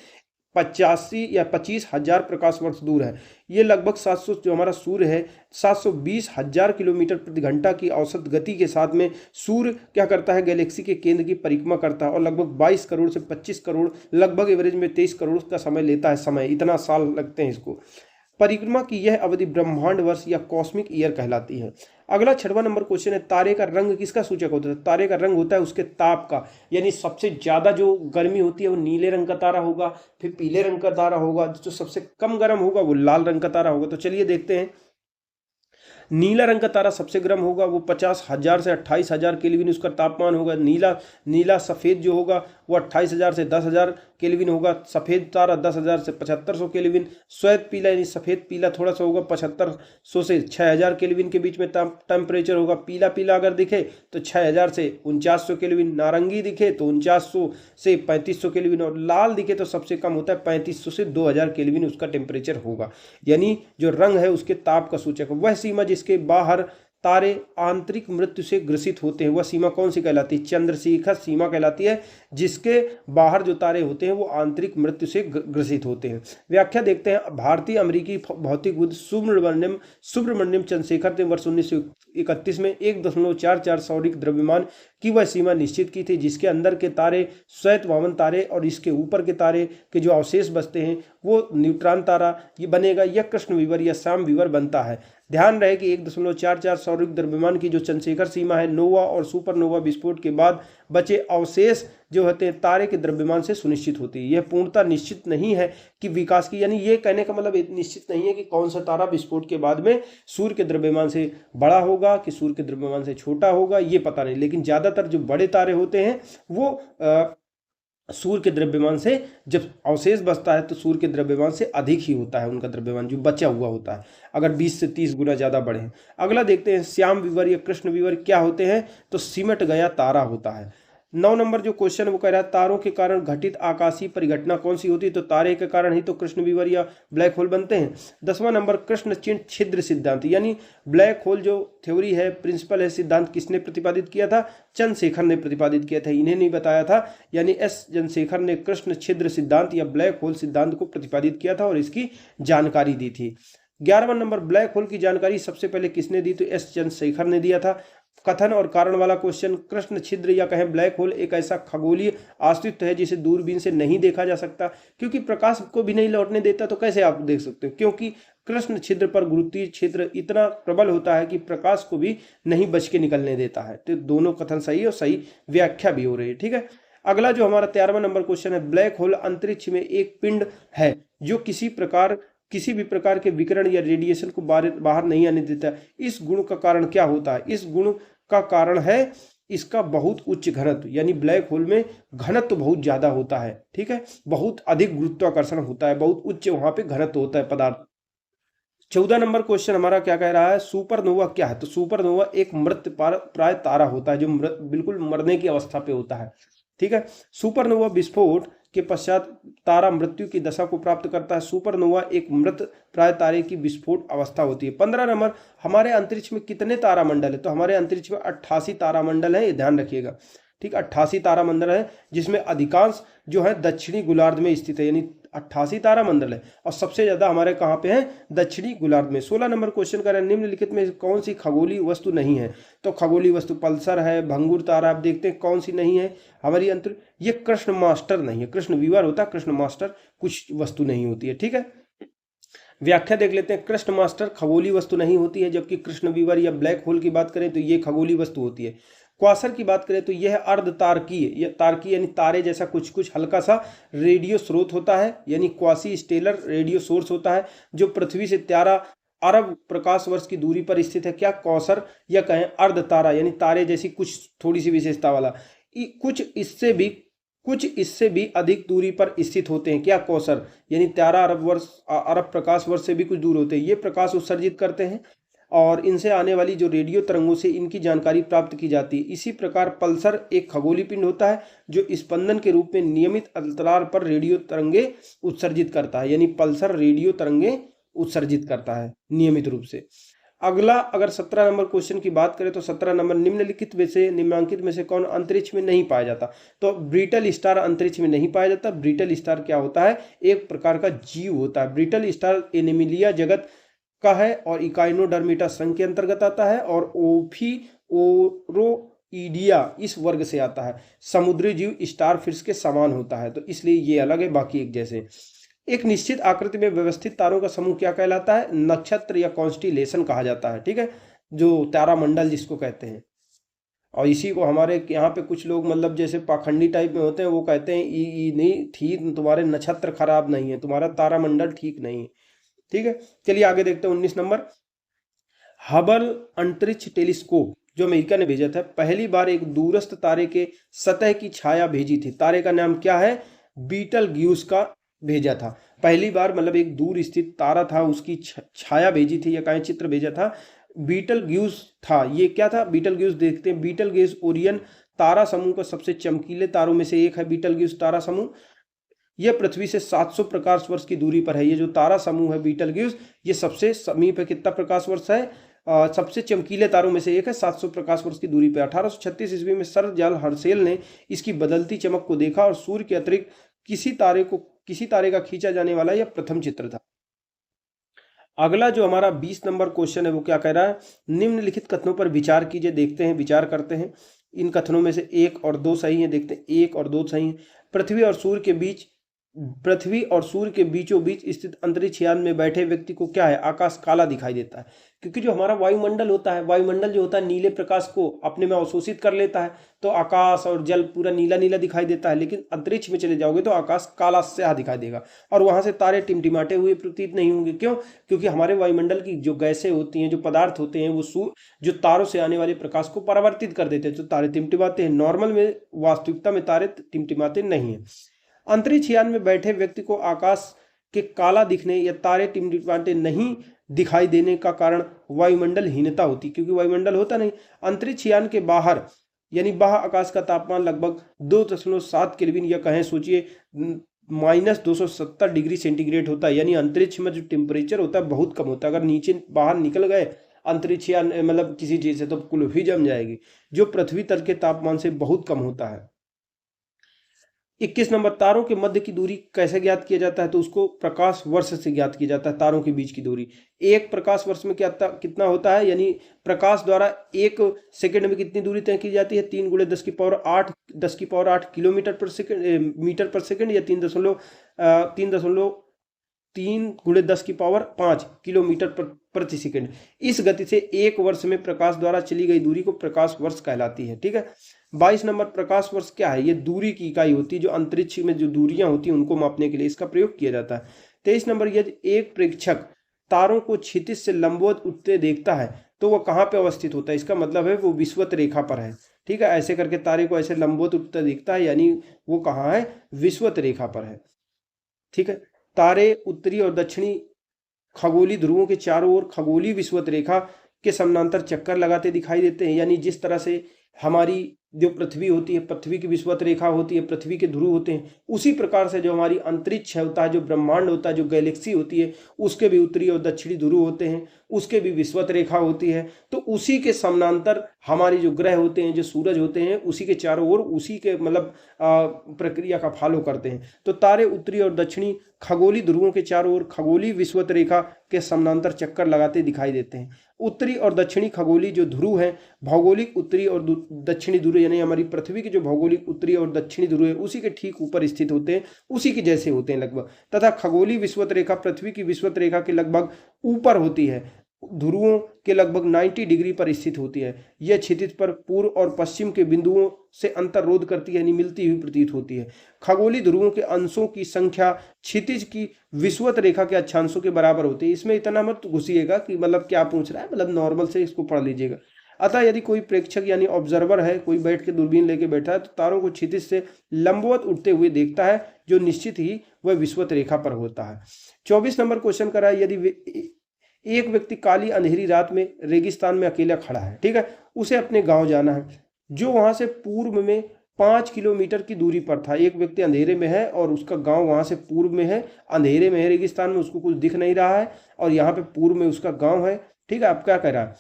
85 या 25,000 प्रकाश वर्ष दूर है। ये लगभग 700, जो हमारा सूर्य है 720,000 किलोमीटर प्रति घंटा की औसत गति के साथ में सूर्य क्या करता है? गैलेक्सी के केंद्र की परिक्रमा करता है और लगभग 22 करोड़ से 25 करोड़, लगभग एवरेज में 23 करोड़ का समय लेता है। इतना साल लगते हैं इसको। परिक्रमा की यह अवधि ब्रह्मांड वर्ष या कॉस्मिक ईयर कहलाती है। अगला 6वां नंबर क्वेश्चन है, तारे का रंग किसका सूचक होता है? तारे का रंग होता है उसके ताप का, यानी सबसे ज्यादा जो गर्मी होती है वो नीले रंग का तारा होगा, फिर पीले रंग का तारा होगा, जो सबसे कम गर्म होगा वो लाल रंग का तारा होगा। तो चलिए देखते हैं। नीला रंग का तारा सबसे गर्म होगा, वो 50,000 से 28,000 केल्विन उसका तापमान होगा। नीला सफ़ेद जो होगा वो 28,000 से 10,000 केल्विन होगा। सफ़ेद तारा 10,000 से 7,500 केल्विन। श्वेत पीला यानी सफ़ेद पीला थोड़ा सा होगा, 7,500 से 6,000 केल्विन के बीच में टेम्परेचर होगा। पीला पीला अगर दिखे तो 6,000 से 4900 केल्विन। नारंगी दिखे तो 4900 से 3500 केल्विन, और लाल दिखे तो सबसे कम होता है 3500 से 2,000 केल्विन उसका टेम्परेचर होगा। यानी जो रंग है उसके ताप का सूचक है। वह सीमा जिसके बाहर तारे आंतरिक मृत्यु से ग्रसित होते हैं, वह सीमा कौन सी कहलाती है? चंद्रशिखा सीमा कहलाती है, जिसके बाहर जो तारे होते हैं वो आंतरिक मृत्यु से ग्रसित होते हैं। व्याख्या देखते हैं। भारतीय अमेरिकी भौतिकविद सुब्रमण्यम चंद्रशेखर ने वर्ष 1931 में 1.44 सौरिक द्रव्यमान की वह सीमा निश्चित की थी, जिसके अंदर के तारे श्वेत वामन तारे और इसके ऊपर के तारे के जो अवशेष बचते हैं वो न्यूट्रॉन तारा ये बनेगा, या कृष्ण विवर या श्याम विवर बनता है। ध्यान रहे कि 1.44 सौरयुग द्रव्यमान की जो चंद्रशेखर सीमा है, नोवा और सुपरनोवा विस्फोट के बाद बचे अवशेष जो होते हैं तारे के द्रव्यमान से सुनिश्चित होती है। यह पूर्णतः निश्चित नहीं है कि विकास की, यानी ये कहने का मतलब निश्चित नहीं है कि कौन सा तारा विस्फोट के बाद में सूर्य के द्रव्यमान से बड़ा होगा कि सूर्य के द्रव्यमान से छोटा होगा, ये पता नहीं। लेकिन ज्यादातर जो बड़े तारे होते हैं वो सूर्य के द्रव्यमान से, जब अवशेष बचता है तो सूर्य के द्रव्यमान से अधिक ही होता है उनका द्रव्यमान जो बचा हुआ होता है, अगर 20 से 30 गुना ज्यादा बढ़े हैं। अगला देखते हैं श्याम विवर या कृष्ण विवर क्या होते हैं, तो सिमट गया तारा होता है। 9 नंबर जो क्वेश्चन वो कह रहा है तारों के कारण घटित आकाशीय परिघटना कौन सी होती है, तो तारे के कारण ही तो कृष्ण विवर या ब्लैक होल बनते हैं। 10वां नंबर कृष्ण चिन्ह छिद्र सिद्धांत, यानी ब्लैक होल जो थ्योरी है, प्रिंसिपल है, सिद्धांत किसने प्रतिपादित किया था, चंद्रशेखर ने प्रतिपादित किया था, इन्हें नहीं बताया था। यानी एस चंद्रशेखर ने कृष्ण छिद्र सिद्धांत या ब्लैक होल सिद्धांत को प्रतिपादित किया था और इसकी जानकारी दी थी। 11वां नंबर ब्लैक होल की जानकारी सबसे पहले किसने दी, तो एस चंद्रशेखर ने दिया था। कथन और कारण वाला क्वेश्चन, कृष्ण छिद्र या कहें ब्लैक होल एक ऐसा खगोलीय अस्तित्व है जिसे दूरबीन से नहीं देखा जा सकता, क्योंकि प्रकाश को भी नहीं लौटने देता, तो कैसे आप देख सकते हो, क्योंकि कृष्ण छिद्र पर गुरुत्वीय क्षेत्र इतना प्रबल होता है कि प्रकाश को भी नहीं बच के निकलने देता है। तो दोनों कथन सही और सही व्याख्या भी हो रही है, ठीक है। अगला जो हमारा 13वां नंबर क्वेश्चन है, ब्लैक होल अंतरिक्ष में एक पिंड है जो किसी भी प्रकार के विकिरण या रेडिएशन को बाहर नहीं आने देता। इस गुण का कारण क्या होता है, इस गुण का कारण है इसका बहुत उच्च घनत्व, यानी ब्लैक होल में घनत्व बहुत ज्यादा होता है, ठीक है, बहुत अधिक गुरुत्वाकर्षण होता है, बहुत उच्च वहां पे घनत्व होता है पदार्थ। 14 नंबर क्वेश्चन हमारा क्या कह रहा है, सुपरनोवा क्या है, तो सुपरनोवा एक मृत प्राय तारा होता है जो बिल्कुल मरने की अवस्था पे होता है, ठीक है। सुपरनोवा विस्फोट के पश्चात तारा मृत्यु की दशा को प्राप्त करता है। सुपरनोवा एक मृत प्राय तारे की विस्फोट अवस्था होती है। 15 नंबर, हमारे अंतरिक्ष में कितने तारामंडल है, तो हमारे अंतरिक्ष में 88 तारामंडल है, ये ध्यान रखिएगा, ठीक, 88 तारामंडल है, जिसमें अधिकांश जो है दक्षिणी गोलार्ध में स्थित है, यानी 88 तारामंडल है और सबसे ज्यादा हमारे कहाँ पे है, दक्षिणी गोलार्ध में। 16 नंबर क्वेश्चन कर रहे हैं, निम्नलिखित में कौन सी खगोलीय वस्तु नहीं है, तो खगोलीय वस्तु पल्सर है, भंगुर तारा, आप देखते हैं कौन सी नहीं है हमारी अंतर, ये कृष्ण मास्टर नहीं है, कृष्ण विवर होता है, कृष्ण मास्टर कुछ वस्तु नहीं होती है, ठीक है। व्याख्या देख लेते हैं, कृष्ण मास्टर खगोलीय वस्तु नहीं होती है, जबकि कृष्ण विवर या ब्लैक होल की बात करें तो ये खगोलीय वस्तु होती है। क्वासर की बात करें तो यह अर्ध तारकीय या तारकीय यानी तारे जैसा कुछ कुछ हल्का सा रेडियो स्रोत होता है, यानी क्वासी स्टेलर रेडियो सोर्स होता है जो पृथ्वी से 13 अरब प्रकाश वर्ष की दूरी पर स्थित है। क्या कौसर या कहें अर्ध तारा यानी तारे जैसी कुछ थोड़ी सी विशेषता वाला, कुछ इससे भी अधिक दूरी पर स्थित होते हैं। क्या कौसर यानी 13 अरब प्रकाश वर्ष से भी कुछ दूर होते हैं। ये प्रकाश उत्सर्जित करते हैं और इनसे आने वाली जो रेडियो तरंगों से इनकी जानकारी प्राप्त की जाती है। इसी प्रकार पल्सर एक खगोलीय पिंड होता है जो स्पंदन के रूप में नियमित अंतराल पर रेडियो तरंगे उत्सर्जित करता है, यानी पल्सर रेडियो तरंगे उत्सर्जित करता है नियमित रूप से। अगला अगर 17 नंबर क्वेश्चन की बात करें तो 17 नंबर, निम्नांकित में से कौन अंतरिक्ष में नहीं पाया जाता, तो ब्रिटल स्टार अंतरिक्ष में नहीं पाया जाता। ब्रिटल स्टार क्या होता है, एक प्रकार का जीव होता है। ब्रिटल स्टार एनिमिलिया जगत का है और इकाइनोडर्मिटा संघ के अंतर्गत आता है और ओफिओरोइडिया इस वर्ग से आता है। समुद्री जीव स्टार फिश के समान होता है, तो इसलिए ये अलग है, बाकी एक जैसे। एक निश्चित आकृति में व्यवस्थित तारों का समूह क्या कहलाता है, नक्षत्र या कॉन्स्टिलेशन कहा जाता है, ठीक है, जो तारामंडल जिसको कहते हैं। और इसी को हमारे यहाँ पे कुछ लोग मतलब जैसे पाखंडी टाइप में होते हैं, वो कहते हैं ई नहीं ठीक, तुम्हारे नक्षत्र खराब नहीं है, तुम्हारा तारामंडल ठीक नहीं है, ठीक है। चलिए आगे देखते हैं 19 नंबर, हबल अंतरिक्ष टेलीस्कोप जो अमेरिका ने भेजा था, पहली बार एक दूरस्थ तारे के सतह की छाया भेजी थी। तारे का नाम क्या है, बीटलग्यूस का भेजा था। पहली बार मतलब एक दूर स्थित तारा था, उसकी छाया भेजी थी या कहीं चित्र भेजा था, बीटलग्यूस था। ये क्या था, बीटलग्यूस देखते हैं। बीटलग्यूस ओरियन तारा समूह का सबसे चमकीले तारों में से एक है। बीटलग्यूस तारा समूह यह पृथ्वी से 700 प्रकाश वर्ष की दूरी पर है। ये जो तारा समूह है बीटलग्यूस, ये सबसे समीप है, कितना प्रकाश वर्ष है, सबसे चमकीले तारों में से एक है, 700 प्रकाश वर्ष की दूरी पर। 1836 ईस्वी में सर जाल हर्शेल ने इसकी बदलती चमक को देखा और सूर्य के अतिरिक्त किसी तारे का खींचा जाने वाला यह प्रथम चित्र था। अगला जो हमारा 20 नंबर क्वेश्चन है वो क्या कह रहा है, निम्नलिखित कथनों पर विचार कीजिए। देखते हैं, विचार करते हैं। इन कथनों में से 1 और 2 सही है, देखते हैं 1 और 2 सही है। पृथ्वी और सूर्य के बीच पृथ्वी और सूर्य के बीचों बीच स्थित अंतरिक्ष यान में बैठे व्यक्ति को क्या है, आकाश काला दिखाई देता है। क्योंकि जो हमारा वायुमंडल होता है, वायुमंडल जो होता है नीले प्रकाश को अपने में अवशोषित कर लेता है, तो आकाश और जल पूरा नीला नीला दिखाई देता है। लेकिन अंतरिक्ष में चले जाओगे तो आकाश काला स्याह दिखाई देगा और वहां से तारे टिमटिमाते हुए प्रतीत नहीं होंगे। क्यों? क्योंकि हमारे वायुमंडल की जो गैसें होती हैं, जो पदार्थ होते हैं, वो जो तारों से आने वाले प्रकाश को परावर्तित कर देते हैं, तो तारे टिमटिमाते हैं। नॉर्मल में, वास्तविकता में तारे टिमटिमाते नहीं है। अंतरिक्ष यान में बैठे व्यक्ति को आकाश के काला दिखने या तारे टिमटिमाते नहीं दिखाई देने का कारण वायुमंडल हीनता होती, क्योंकि वायुमंडल होता नहीं। अंतरिक्ष यान के बाहर यानी बाह्य आकाश का तापमान लगभग 2.7 केल्विन या कहें सोचिए -270 डिग्री सेंटीग्रेड होता है। यानी अंतरिक्ष में जो टेम्परेचर होता है बहुत कम होता है। अगर नीचे बाहर निकल गए अंतरिक्ष यान मतलब किसी चीज से, तो कुल्फी ही जम जाएगी, जो पृथ्वी तल के तापमान से बहुत कम होता है। 21 नंबर, तारों के मध्य की दूरी कैसे ज्ञात किया जाता है? तो उसको प्रकाश वर्ष से ज्ञात किया जाता है। तारों के बीच की दूरी एक प्रकाश वर्ष में कितना होता है, यानी प्रकाश द्वारा 1 सेकंड में कितनी दूरी तय की जाती है? 3 × 10⁸ किलोमीटर पर सेकंड, मीटर पर सेकंड, या 3 × 10⁵ किलोमीटर प्रति सेकंड। इस गति से एक वर्ष में प्रकाश द्वारा चली गई दूरी को प्रकाश वर्ष कहलाती है। ठीक है। 22 नंबर, प्रकाश वर्ष क्या है? ये दूरी की इकाई होती है, जो अंतरिक्ष में जो दूरियां होती हैं उनको मापने के लिए इसका प्रयोग किया जाता है। 23 नंबर, यदि एक प्रेक्षक तारों को क्षितिज से लंबवत उठते देखता है तो वह कहाँ पे अवस्थित होता है? इसका मतलब है वो विषुवत रेखा पर है। ठीक है, ऐसे करके तारे को ऐसे लंबवत उठते देखता है, यानी वो कहाँ है? विषुवत रेखा पर है। ठीक है। तारे उत्तरी और दक्षिणी खगोलीय ध्रुवों के चारों ओर खगोलीय विषुवत रेखा के समानांतर चक्कर लगाते दिखाई देते हैं। यानी जिस तरह से हमारी जो पृथ्वी होती है, पृथ्वी की विषुवत रेखा होती है, पृथ्वी के ध्रुव होते हैं, उसी प्रकार से जो हमारी अंतरिक्ष होता है, जो ब्रह्मांड होता है, जो गैलेक्सी होती है, उसके भी उत्तरी और दक्षिणी ध्रुव होते हैं, उसके भी विषुवत रेखा होती है। तो उसी के समानांतर हमारे जो ग्रह होते हैं, जो सूरज होते हैं, उसी के चारों ओर उसी के मतलब प्रक्रिया का फॉलो करते हैं। तो तारे उत्तरी और दक्षिणी खगोलीय ध्रुवों के चारों ओर खगोलीय विषुवत रेखा के समानांतर चक्कर लगाते दिखाई देते हैं। उत्तरी और दक्षिणी खगोलीय जो ध्रुव हैं, भौगोलिक उत्तरी और दक्षिणी ध्रुव, यानी हमारी पृथ्वी के जो भौगोलिक उत्तरी और दक्षिणी ध्रुव है, उसी के ठीक ऊपर स्थित होते हैं, उसी के जैसे होते हैं लगभग। तथा खगोलीय विषुवत रेखा पृथ्वी की विषुवत रेखा के लगभग ऊपर होती है, ध्रुवों के लगभग 90 डिग्री पर स्थित होती है। यह क्षितिज पर पूर्व और पश्चिम के बिंदुओं से अंतर्रोध करती है, यानी मिलती हुई प्रतीत होती है। खगोलीय ध्रुवों के अंशों की संख्या क्षितिज की विषुवत रेखा के अक्षांशों के बराबर होती है। इसमें इतना मत घुसिएगा कि मतलब क्या पूछ रहा है, मतलब नॉर्मल से इसको पढ़ लीजिएगा। अतः यदि कोई प्रेक्षक यानी ऑब्जर्वर है, कोई बैठ के दूरबीन लेके बैठा है, तो तारों को क्षितिज से लंबवत उठते हुए देखता है, जो निश्चित ही वह विषुवत रेखा पर होता है। 24 नंबर क्वेश्चन करा है, यदि एक व्यक्ति काली अंधेरी रात में रेगिस्तान में अकेला खड़ा है, ठीक है, उसे अपने गांव जाना है, जो वहां से पूर्व में 5 किलोमीटर की दूरी पर था। एक व्यक्ति अंधेरे में है और उसका गांव वहां से पूर्व में है, अंधेरे में है रेगिस्तान में, उसको कुछ दिख नहीं रहा है, और यहाँ पे पूर्व में उसका गांव है। ठीक है, अब क्या कह रहा है?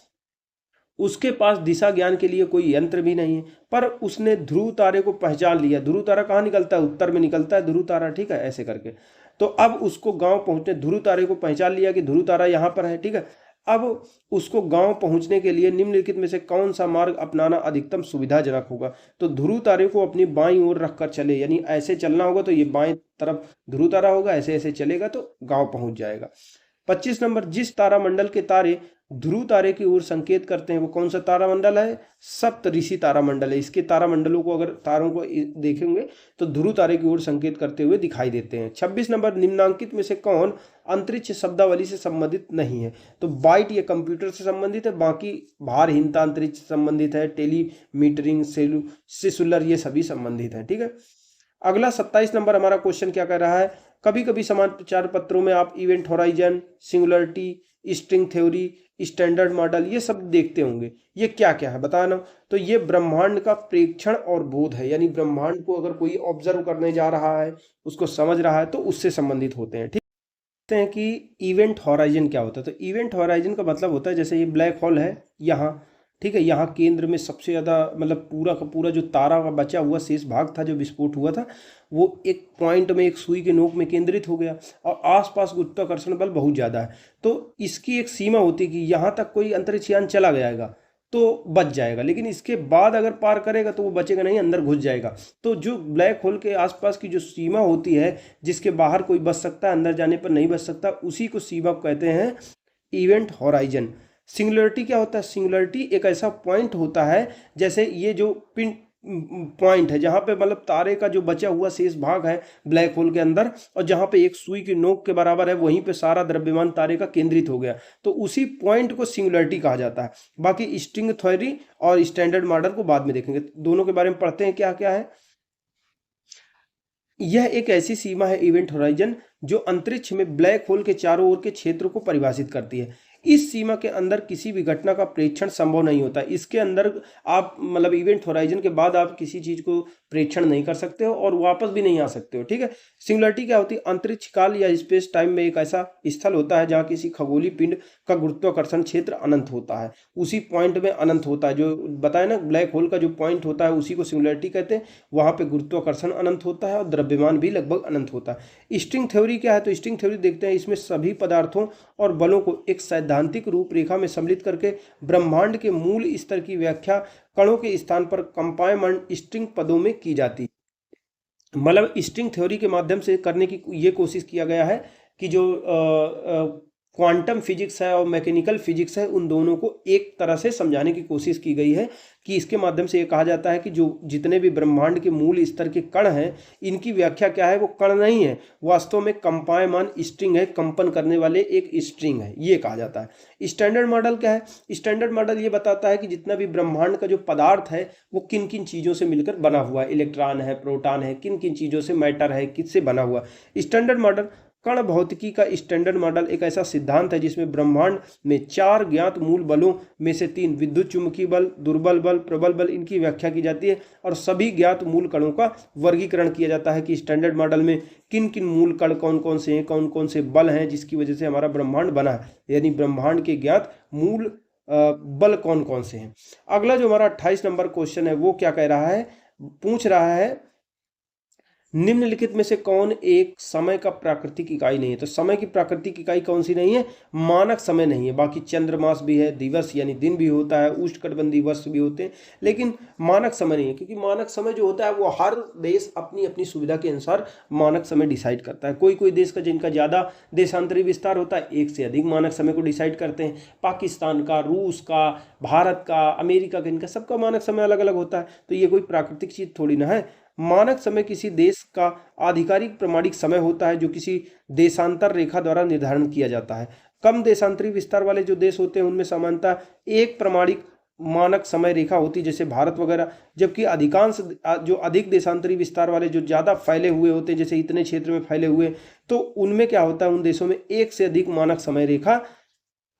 उसके पास दिशा ज्ञान के लिए कोई यंत्र भी नहीं है, पर उसने ध्रुव तारे को पहचान लिया। ध्रुव तारा कहाँ निकलता है? उत्तर में निकलता है ध्रुव तारा। ठीक है, ऐसे करके तो अब उसको गांव पहुंचने, ध्रुव तारे को पहचान लिया कि ध्रुव तारा यहाँ पर है। ठीक है, अब उसको गांव पहुंचने के लिए निम्नलिखित में से कौन सा मार्ग अपनाना अधिकतम सुविधाजनक होगा? तो ध्रुव तारे को अपनी बाईं ओर रखकर चले, यानी ऐसे चलना होगा तो ये बाएं तरफ ध्रुव तारा होगा, ऐसे ऐसे चलेगा तो गांव पहुंच जाएगा। 25 नंबर, जिस तारामंडल के तारे ध्रुव तारे की ओर संकेत करते हैं वो कौन सा तारामंडल है? सप्तऋषि तारामंडल है। इसके तारामंडलों को, अगर तारों को देखेंगे तो ध्रुव तारे की ओर संकेत करते हुए दिखाई देते हैं। 26 नंबर, निम्नांकित में से कौन अंतरिक्ष शब्दावली से संबंधित नहीं है? तो बाइट ये कंप्यूटर से संबंधित है, बाकी भारहीनता अंतरिक्ष से संबंधित है, टेलीमीटरिंग, सेलुलर ये सभी संबंधित है। ठीक है, अगला 27 नंबर हमारा क्वेश्चन क्या कर रहा है? कभी कभी समाचार पत्रों में आप event horizon, singularity, string theory, standard model ये सब देखते होंगे। ये क्या क्या है बताना? तो ये ब्रह्मांड का प्रेक्षण और बोध है, यानी ब्रह्मांड को अगर कोई ऑब्जर्व करने जा रहा है, उसको समझ रहा है, तो उससे संबंधित होते हैं। ठीक है कि इवेंट होराइजन क्या होता है? तो इवेंट होराइजन का मतलब होता है, जैसे ये ब्लैक होल है यहाँ, ठीक है, यहाँ केंद्र में सबसे ज़्यादा मतलब पूरा का पूरा जो तारा का बचा हुआ शेष भाग था, जो विस्फोट हुआ था, वो एक पॉइंट में, एक सुई के नोक में केंद्रित हो गया, और आसपास गुरुत्वाकर्षण बल बहुत ज़्यादा है। तो इसकी एक सीमा होती है कि यहाँ तक कोई अंतरिक्ष यान चला जाएगा, तो बच जाएगा, लेकिन इसके बाद अगर पार करेगा तो वो बचेगा नहीं, अंदर घुस जाएगा। तो जो ब्लैक होल के आसपास की जो सीमा होती है, जिसके बाहर कोई बच सकता है, अंदर जाने पर नहीं बच सकता, उसी को सीमा कहते हैं इवेंट होराइजन। सिंगुलरिटी क्या होता है? सिंगुलरिटी एक ऐसा पॉइंट होता है, जैसे ये जो पिन पॉइंट है जहां पे मतलब तारे का जो बचा हुआ शेष भाग है ब्लैक होल के अंदर, और जहां पे एक सुई की नोक के बराबर है, वहीं पे सारा द्रव्यमान तारे का केंद्रित हो गया, तो उसी पॉइंट को सिंगुलरिटी कहा जाता है। बाकी स्ट्रिंग थ्योरी और स्टैंडर्ड मॉडल को बाद में देखेंगे, दोनों के बारे में पढ़ते हैं क्या क्या है। यह एक ऐसी सीमा है इवेंट होराइजन जो अंतरिक्ष में ब्लैक होल के चारों ओर के क्षेत्र को परिभाषित करती है। इस सीमा के अंदर किसी भी घटना का प्रेक्षण संभव नहीं होता। इसके अंदर आप मतलब इवेंट होराइजन के बाद आप किसी चीज को प्रेक्षण नहीं कर सकते हो और वापस भी नहीं आ सकते हो, ठीक है। सिंगुलरिटी क्या होती है? अंतरिक्ष काल या स्पेस टाइम में एक ऐसा स्थल होता है जहाँ किसी खगोलीय पिंड का गुरुत्वाकर्षण क्षेत्र अनंत होता है, उसी पॉइंट में अनंत होता है। जो बताया ना, ब्लैक होल का जो पॉइंट होता है उसी को सिंगुलरिटी कहते हैं। वहां पे गुरुत्वाकर्षण अनंत होता है और द्रव्यमान भी लगभग अनंत होता है। स्ट्रिंग थ्योरी क्या है? तो स्ट्रिंग थ्योरी देखते हैं, इसमें सभी पदार्थों और बलों को एक सैद्धांतिक रूपरेखा में सम्मिलित करके ब्रह्मांड के मूल स्तर की व्याख्या कणों के स्थान पर कंपायमेंट स्ट्रिंग पदों में की जाती है। मतलब स्ट्रिंग थ्योरी के माध्यम से करने की ये कोशिश किया गया है कि जो क्वांटम फिजिक्स है और मैकेनिकल फिजिक्स है, उन दोनों को एक तरह से समझाने की कोशिश की गई है कि इसके माध्यम से ये कहा जाता है कि जो जितने भी ब्रह्मांड के मूल स्तर के कण हैं, इनकी व्याख्या क्या है? वो कण नहीं है, वास्तव में कंपायमान स्ट्रिंग है, कंपन करने वाले एक स्ट्रिंग है, ये कहा जाता है। स्टैंडर्ड मॉडल क्या है? स्टैंडर्ड मॉडल ये बताता है कि जितना भी ब्रह्मांड का जो पदार्थ है वो किन किन चीज़ों से मिलकर बना हुआ है, इलेक्ट्रॉन है, प्रोटॉन है, किन किन चीज़ों से, मैटर है, किससे बना हुआ। स्टैंडर्ड मॉडल कण भौतिकी का स्टैंडर्ड मॉडल एक ऐसा सिद्धांत है जिसमें ब्रह्मांड में 4 ज्ञात मूल बलों में से 3 विद्युत चुंबकीय बल, दुर्बल बल, प्रबल बल, इनकी व्याख्या की जाती है और सभी ज्ञात मूल कणों का वर्गीकरण किया जाता है कि स्टैंडर्ड मॉडल में किन किन मूल कण कौन कौन से हैं, कौन कौन से बल हैं जिसकी वजह से हमारा ब्रह्मांड बना है, यानी ब्रह्मांड के ज्ञात मूल बल कौन कौन से हैं। अगला जो हमारा 28 नंबर क्वेश्चन है वो क्या कह रहा है? पूछ रहा है निम्नलिखित में से कौन एक समय का प्राकृतिक इकाई नहीं है? तो समय की प्राकृतिक इकाई कौन सी नहीं है? मानक समय नहीं है। बाकी चंद्रमास भी है, दिवस यानी दिन भी होता है, उष्णकटिबंधीय वर्ष भी होते हैं, लेकिन मानक समय नहीं है, क्योंकि मानक समय जो होता है वो हर देश अपनी अपनी सुविधा के अनुसार मानक समय डिसाइड करता है। कोई कोई देश का जिनका ज़्यादा देशांतरी विस्तार होता है, एक से अधिक मानक समय को डिसाइड करते हैं। पाकिस्तान का, रूस का, भारत का, अमेरिका का, इनका सबका मानक समय अलग अलग होता है। तो ये कोई प्राकृतिक चीज़ थोड़ी ना है। मानक समय किसी देश का आधिकारिक प्रमाणिक समय होता है जो किसी देशांतर रेखा द्वारा निर्धारण किया जाता है। कम देशांतरी विस्तार वाले जो देश होते हैं उनमें सामान्यतः एक प्रमाणिक मानक समय रेखा होती है, जैसे भारत वगैरह, जबकि अधिकांश जो अधिक देशांतरी विस्तार वाले जो ज़्यादा फैले हुए होते हैं, जैसे इतने क्षेत्र में फैले हुए, तो उनमें क्या होता है, उन देशों में एक से अधिक मानक समय रेखा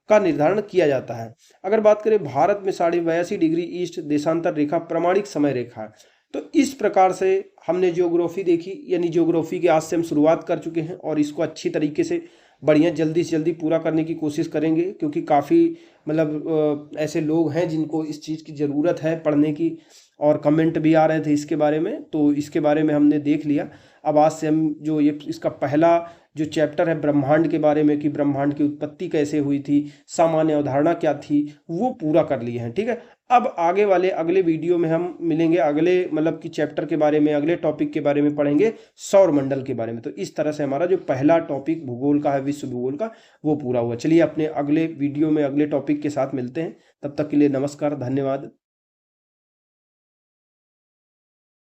का निर्धारण किया जाता है। अगर बात करें भारत में 82.5 डिग्री ईस्ट देशांतर रेखा प्रमाणिक समय रेखा है। तो इस प्रकार से हमने ज्योग्राफी देखी, यानी ज्योग्राफी के आज से हम शुरुआत कर चुके हैं और इसको अच्छी तरीके से बढ़िया जल्दी से जल्दी पूरा करने की कोशिश करेंगे, क्योंकि काफ़ी मतलब ऐसे लोग हैं जिनको इस चीज़ की ज़रूरत है पढ़ने की, और कमेंट भी आ रहे थे इसके बारे में, तो इसके बारे में हमने देख लिया। अब आज से हम जो ये इसका पहला जो चैप्टर है ब्रह्मांड के बारे में, कि ब्रह्मांड की उत्पत्ति कैसे हुई थी, सामान्य अवधारणा क्या थी, वो पूरा कर लिए हैं, ठीक है। अब आगे वाले अगले वीडियो में हम मिलेंगे, अगले मतलब कि चैप्टर के बारे में, अगले टॉपिक के बारे में पढ़ेंगे, सौरमंडल के बारे में। तो इस तरह से हमारा जो पहला टॉपिक भूगोल का है, विश्व भूगोल का, वो पूरा हुआ। चलिए अपने अगले वीडियो में अगले टॉपिक के साथ मिलते हैं, तब तक के लिए नमस्कार, धन्यवाद।